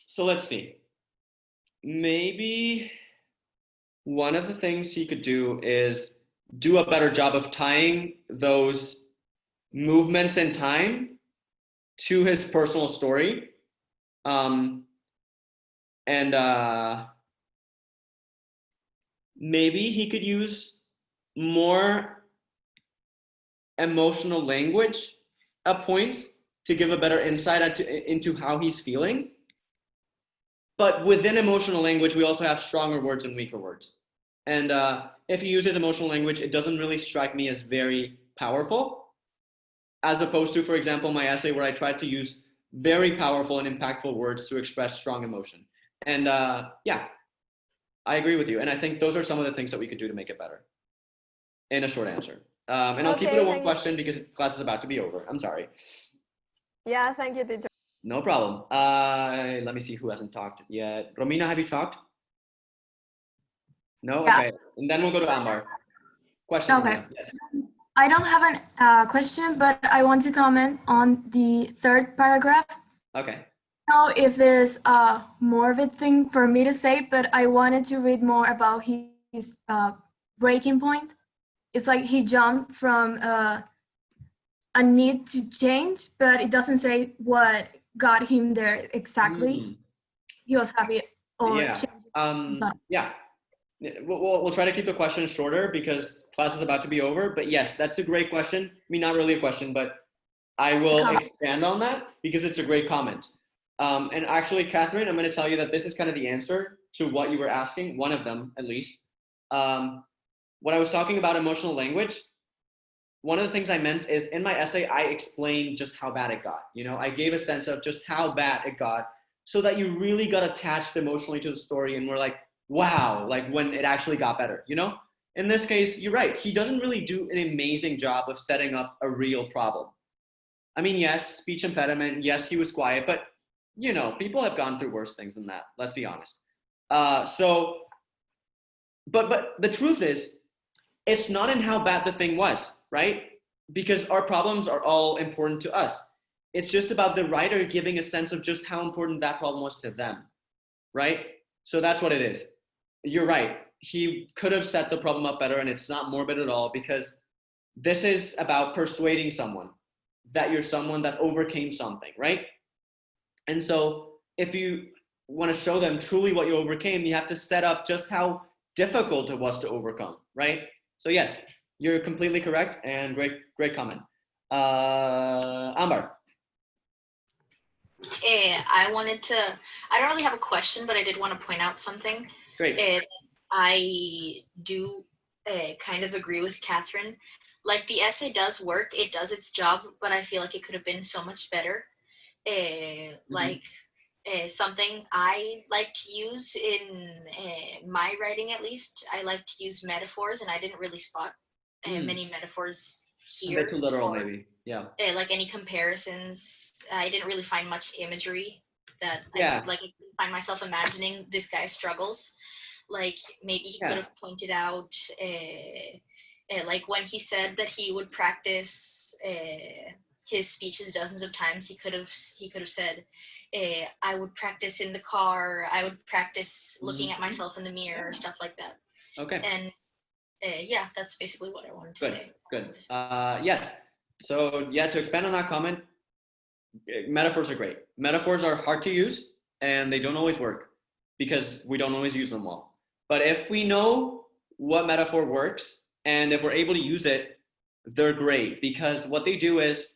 So let's see. Maybe one of the things he could do is do a better job of tying those movements in time to his personal story. Maybe he could use more emotional language at points to give a better insight into how he's feeling. But within emotional language, we also have stronger words and weaker words. And if he uses emotional language, it doesn't really strike me as very powerful, as opposed to, for example, my essay where I tried to use very powerful and impactful words to express strong emotion. And yeah, I agree with you. And I think those are some of the things that we could do to make it better in a short answer. And I'll keep it to one question because class is about to be over. I'm sorry. Yeah, thank you, teacher. No problem. Let me see who hasn't talked yet. Romina, have you talked? No? Yeah. Okay. And then we'll go to Ambar. Question. Okay. Yes. I don't have a question, but I want to comment on the third paragraph. Okay. I don't know if it's a morbid thing for me to say, but I wanted to read more about his breaking point. It's like he jumped from a need to change, but it doesn't say what got him there exactly. He was happy or Yeah. Yeah. We'll try to keep the question shorter because class is about to be over. But yes, that's a great question. I mean, not really a question, but I will expand on that because it's a great comment. And actually, Catherine, I'm going to tell you that this is kind of the answer to what you were asking, one of them at least. When I was talking about emotional language, one of the things I meant is in my essay, I explained just how bad it got. You know, I gave a sense of just how bad it got so that you really got attached emotionally to the story and were like, wow, like when it actually got better, you know? In this case, you're right. He doesn't really do an amazing job of setting up a real problem. I mean, yes, speech impediment. Yes, he was quiet, but you know, people have gone through worse things than that. Let's be honest. But the truth is, it's not in how bad the thing was, right? Because our problems are all important to us. It's just about the writer giving a sense of just how important that problem was to them, right? So that's what it is. You're right. He could have set the problem up better, and it's not morbid at all because this is about persuading someone that you're someone that overcame something, right? And so if you want to show them truly what you overcame, you have to set up just how difficult it was to overcome, right? So yes, you're completely correct and great comment. Ambar. I don't really have a question, but I did want to point out something. Great. I do kind of agree with Catherine. Like the essay does work, it does its job, but I feel like it could have been so much better. Something I like to use in my writing, at least, I like to use metaphors, and I didn't really spot many metaphors here. A bit too literal, maybe. Yeah. Like any comparisons, I didn't really find much imagery that Yeah. I couldn't find myself imagining this guy's struggles. Like maybe he could have pointed out, like when he said that he would practice his speeches dozens of times, he could have said, I would practice in the car, I would practice looking at myself in the mirror, stuff like that. Okay. And yeah, that's basically what I wanted to say. Good. Yes. So yeah, to expand on that comment, metaphors are great. Metaphors are hard to use and they don't always work because we don't always use them well. But if we know what metaphor works and if we're able to use it, they're great because what they do is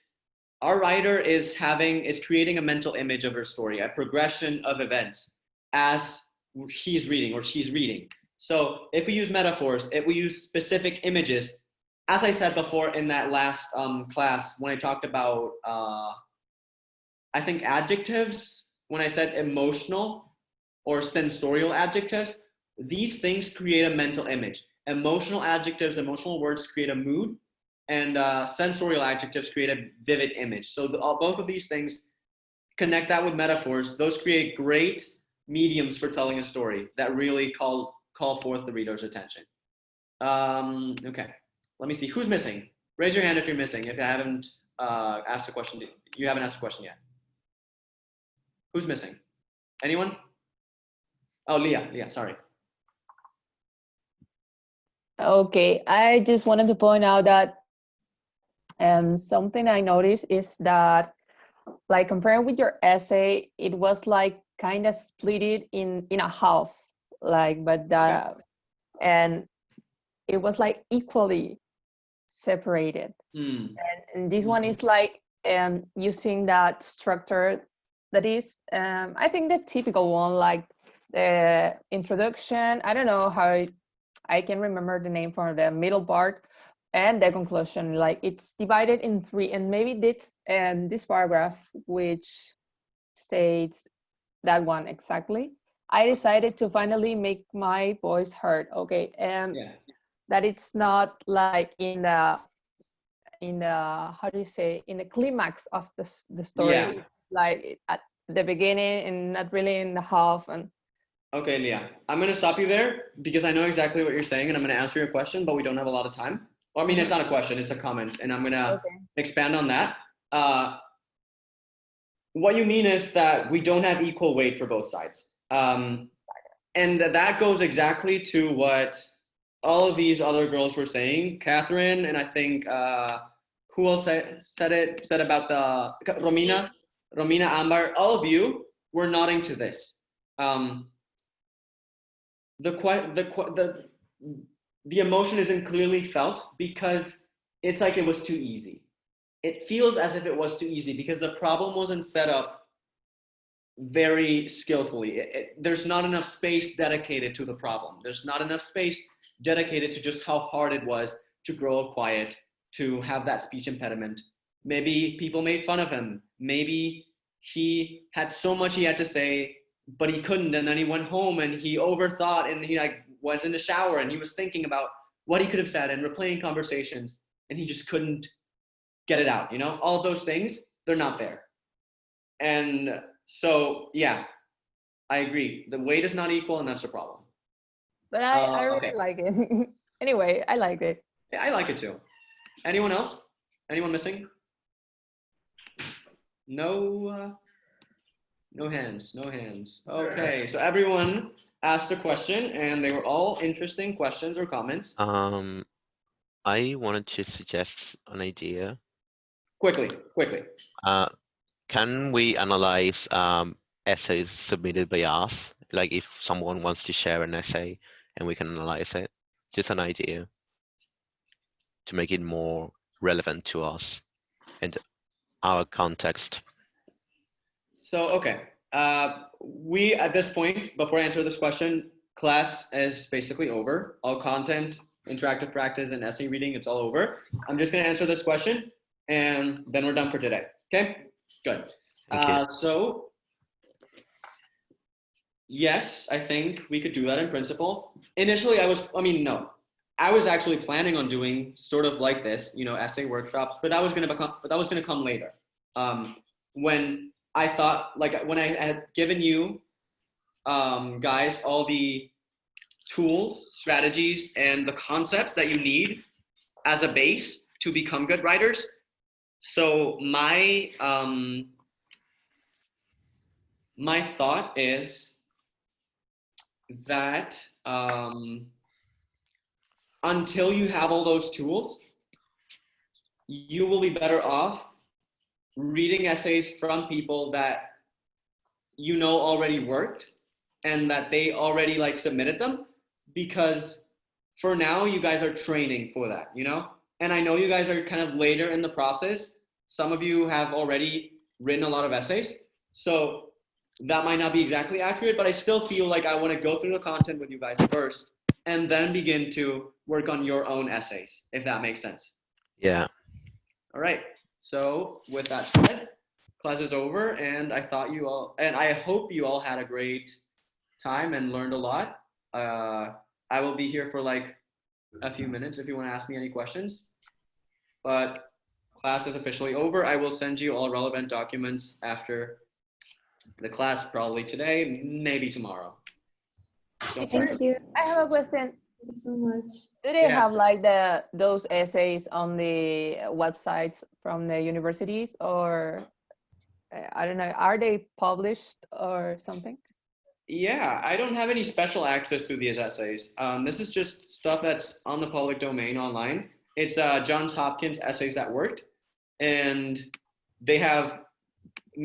our writer is creating a mental image of her story, a progression of events as he's reading or she's reading. So if we use metaphors, if we use specific images, as I said before in that last class, when I talked about, I think adjectives, when I said emotional or sensorial adjectives, these things create a mental image. Emotional adjectives, emotional words create a mood, and sensorial adjectives create a vivid image. So both of these things, connect that with metaphors, those create great mediums for telling a story that really call forth the reader's attention. Okay, let me see, who's missing? Raise your hand if you're missing, if I haven't asked a question, you haven't asked a question yet. Who's missing? Anyone? Oh, Leah, sorry. Okay, I just wanted to point out that something I noticed is that, like, comparing with your essay, it was like kind of split in a half, like, but that, and it was like equally separated. And this one is like using that structure that is, I think, the typical one, like the introduction. I don't know how I can remember the name for the middle part, and the conclusion. Like, it's divided in three, and maybe this paragraph, which states that one exactly, I decided to finally make my voice heard. Okay, and that it's not like in the how do you say, in the climax of the story, like at the beginning and not really in the half. And okay, Leah, I'm gonna stop you there because I know exactly what you're saying, and I'm gonna answer your question, but we don't have a lot of time. Well, I mean, it's not a question, it's a comment, and I'm gonna expand on that. What you mean is that we don't have equal weight for both sides. And that goes exactly to what all of these other girls were saying. Catherine, and I think, who else said about the, Romina, Ambar, all of you were nodding to this. The emotion isn't clearly felt because it's like it was too easy. It feels as if it was too easy because the problem wasn't set up very skillfully. There's not enough space dedicated to the problem. There's not enough space dedicated to just how hard it was to grow up quiet, to have that speech impediment. Maybe people made fun of him. Maybe he had so much he had to say, but he couldn't, and then he went home and he overthought, and he like was in the shower and he was thinking about what he could have said and replaying conversations, and he just couldn't get it out, you know? All of those things, they're not there. And so, yeah, I agree. The weight is not equal, and that's a problem. But I really like it. Anyway, I like it. Yeah, I like it too. Anyone else? Anyone missing? No, no hands, no hands. Okay, so everyone asked a question, and they were all interesting questions or comments. I wanted to suggest an idea. Quickly. Can we analyze essays submitted by us? Like, if someone wants to share an essay and we can analyze it, just an idea to make it more relevant to us and our context. So, okay. We, at this point, before I answer this question, class is basically over. All content, interactive practice, and essay reading, it's all over. I'm just gonna answer this question, and then we're done for today. Okay, good. So, yes, I think we could do that in principle. Initially, I was actually planning on doing sort of like this, you know, essay workshops, but that was gonna come later. When I thought, like, when I had given you guys all the tools, strategies, and the concepts that you need as a base to become good writers. So my thought is that until you have all those tools, you will be better off reading essays from people that you know already worked and that they already like submitted them, because for now you guys are training for that, you know? And I know you guys are kind of later in the process, some of you have already written a lot of essays. So that might not be exactly accurate, but I still feel like I want to go through the content with you guys first and then begin to work on your own essays, if that makes sense. Yeah. All right. So with that said, class is over, and I hope you all had a great time and learned a lot. I will be here for like a few minutes if you want to ask me any questions. But class is officially over. I will send you all relevant documents after the class, probably today, maybe tomorrow. Thank you. I have a question. Thank you so much. Do they Yeah. have like those essays on the websites from the universities, or I don't know, are they published or something? Yeah, I don't have any special access to these essays. This is just stuff that's on the public domain online. It's Johns Hopkins Essays That Worked, and they have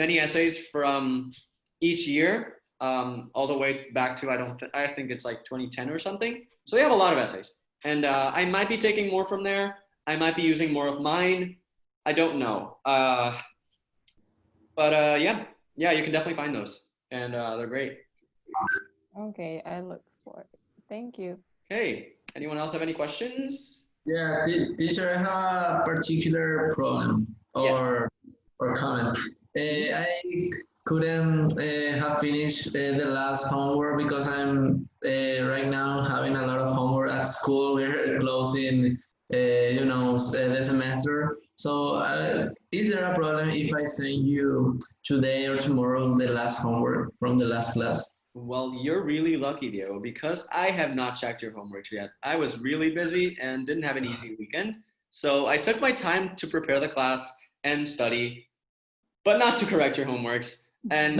many essays from each year, all the way back to I think it's like 2010 or something. So they have a lot of essays, and I might be taking more from there. I might be using more of mine. I don't know, but yeah, you can definitely find those, and they're great. Okay, I look for it. Thank you. Hey, anyone else have any questions? Yeah, teacher, I have a particular problem or comment. I couldn't have finished the last homework because I'm right now having a lot of homework at school. We're closing, the semester. So is there a problem if I send you today or tomorrow the last homework from the last class? Well, you're really lucky, Diego, because I have not checked your homework yet. I was really busy and didn't have an easy weekend. So I took my time to prepare the class and study, but not to correct your homeworks. And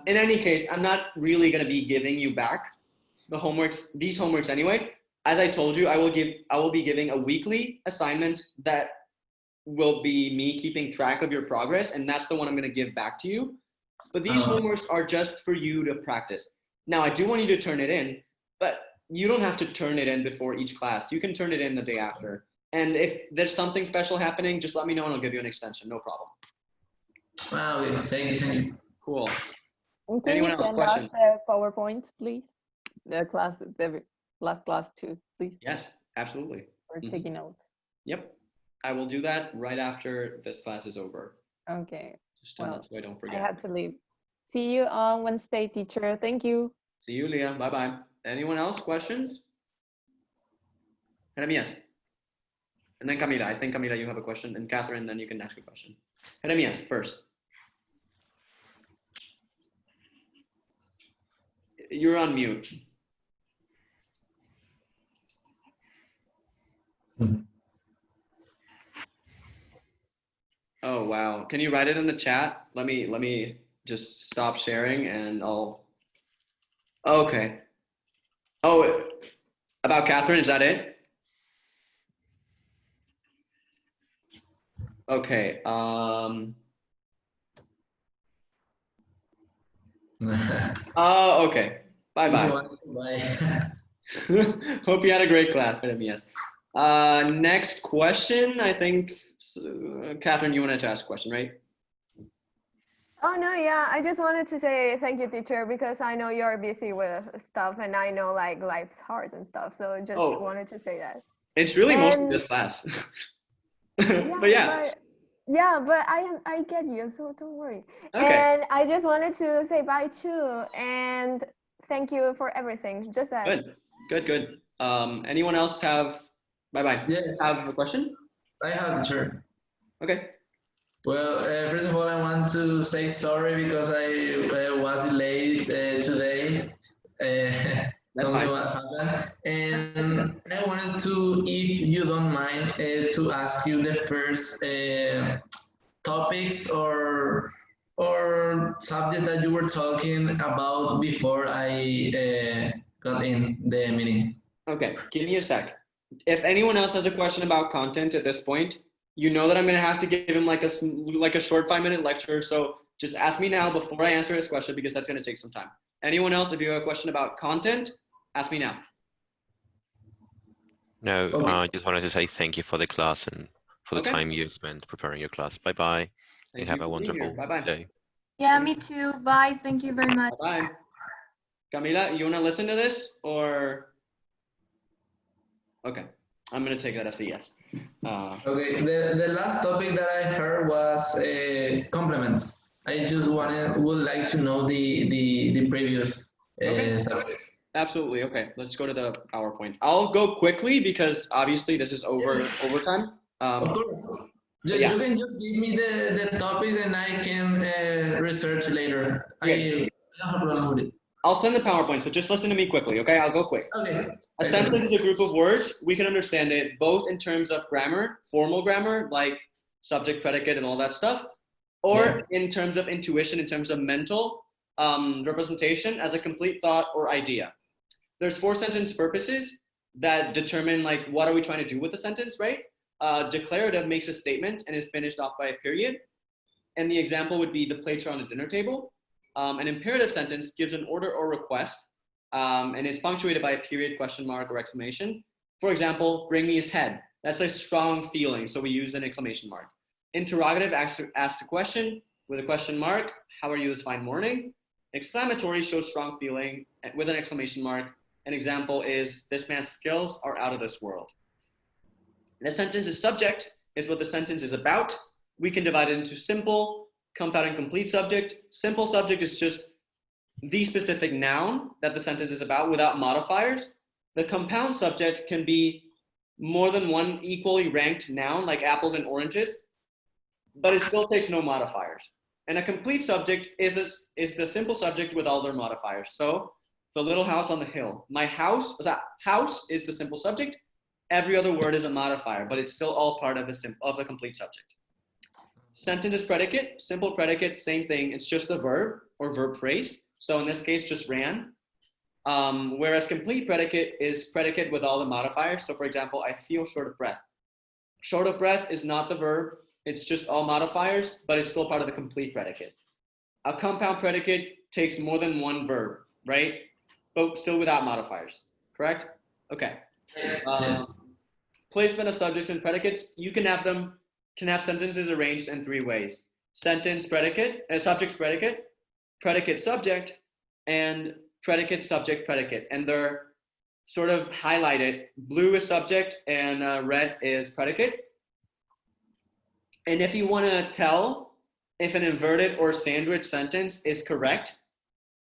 in any case, I'm not really going to be giving you back these homeworks anyway. As I told you, I will be giving a weekly assignment that will be me keeping track of your progress, and that's the one I'm going to give back to you. But these homeworks are just for you to practice. Now, I do want you to turn it in, but you don't have to turn it in before each class. You can turn it in the day after. And if there's something special happening, just let me know and I'll give you an extension. No problem. Wow, thank you. Cool. And can Anyone you else? send Question? us the PowerPoint, please? The last class too, please. Yes, absolutely. We're taking notes. Yep. I will do that right after this class is over. Okay. Just so I don't I forget. have to leave. See you on Wednesday, teacher. Thank you. See you, Leah. Bye-bye. Anyone else? Questions? Jeremias. And then Camila. I think, Camila, you have a question. And Catherine, then you can ask a question. Jeremias, first. You're on mute. Oh, wow. Can you write it in the chat? Let me just stop sharing and I'll... Okay. Oh, about Catherine, is that it? Okay. Oh, okay. Bye-bye. Bye. Hope you had a great class, Jeremias. Next question, I think, Catherine, you wanted to ask a question, right? Oh, no, yeah. I just wanted to say thank you, teacher, because I know you're busy with stuff and I know like life's hard and stuff. So just wanted to say that. It's really mostly this class. But yeah. But I get you, so don't worry. Okay. And I just wanted to say bye too. And thank you for everything. Just that. Good. Anyone else have, bye-bye. Yes. Have a question? I have, teacher. Okay. Well, first of all, I want to say sorry because I was delayed today. That's something fine. happened. And I wanted to, if you don't mind, to ask you the first topics or subject that you were talking about before I got in the meeting. Okay, give me a sec. If anyone else has a question about content at this point, you know that I'm gonna have to give him like a short 5-minute lecture. So just ask me now before I answer his question because that's gonna take some time. Anyone else, if you have a question about content, ask me now. No, Okay. I just wanted to say thank you for the class and for the Okay. time you spent preparing your class. Bye-bye. Thank Have you a for being here. wonderful Bye-bye. day. Yeah, me too. Bye. Thank you very much. Bye-bye. Camila, you want to listen to this or? Okay, I'm going to take that as a yes. Okay, the last topic that I heard was complements. I just would like to know the previous Okay. subjects. Absolutely. Okay, let's go to the PowerPoint. I'll go quickly because obviously this is overtime. Of course. You can just give me the topics and I can research later. Okay. I don't have a problem with it. I'll send the PowerPoints, but just listen to me quickly, okay? I'll go quick. Okay. A sentence is a group of words. We can understand it both in terms of grammar, formal grammar, like subject, predicate, and all that stuff, or in terms of intuition, in terms of mental representation as a complete thought or idea. There's 4 sentence purposes that determine like what are we trying to do with the sentence, right? Declarative makes a statement and is finished off by a period. And the example would be the plates are on the dinner table. An imperative sentence gives an order or request, and it's punctuated by a period, question mark, or exclamation. For example, bring me his head. That's a strong feeling, so we use an exclamation mark. Interrogative asks a question with a question mark. How are you this fine morning? Exclamatory shows strong feeling with an exclamation mark. An example is, this man's skills are out of this world. The sentence's subject is what the sentence is about. We can divide it into simple, compound, and complete subject. Simple subject is just the specific noun that the sentence is about without modifiers. The compound subject can be more than one equally ranked noun like apples and oranges, but it still takes no modifiers. And a complete subject is the simple subject with all their modifiers. So the little house on the hill. My house, house is the simple subject. Every other word is a modifier, but it's still all part of the complete subject. Sentence is predicate, simple predicate, same thing. It's just a verb or verb phrase. So in this case, just ran. Whereas complete predicate is predicate with all the modifiers. So for example, I feel short of breath. Short of breath is not the verb. It's just all modifiers, but it's still part of the complete predicate. A compound predicate takes more than one verb, right? But still without modifiers, correct? Okay. Yes. Placement of subjects and predicates, you can have sentences arranged in 3 ways. Sentence predicate, subject predicate, predicate subject, and predicate subject predicate. And they're sort of highlighted. Blue is subject and red is predicate. And if you want to tell if an inverted or sandwich sentence is correct,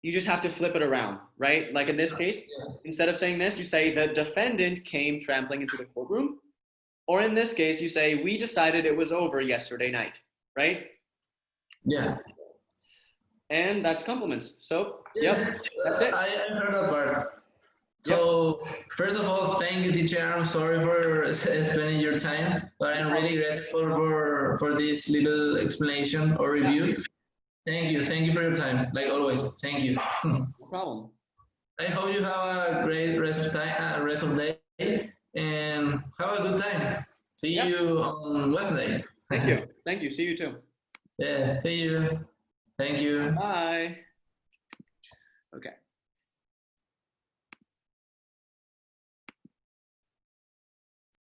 you just have to flip it around, right? Like in this case, instead of saying this, you say the defendant came trampling into the courtroom. Or in this case, you say, we decided it was over yesterday night, right? Yeah. And that's compliments. So, yes, yep, that's it. I heard that part. So, first of all, thank you, teacher. I'm sorry for spending your time, but I'm really grateful for this little explanation or review. Thank you for your time, like always. Thank you. No problem. I hope you have a great rest of day, and have a good time. See you on Wednesday. Thank you. See you too. Yeah, see you. Thank you. Bye. Okay.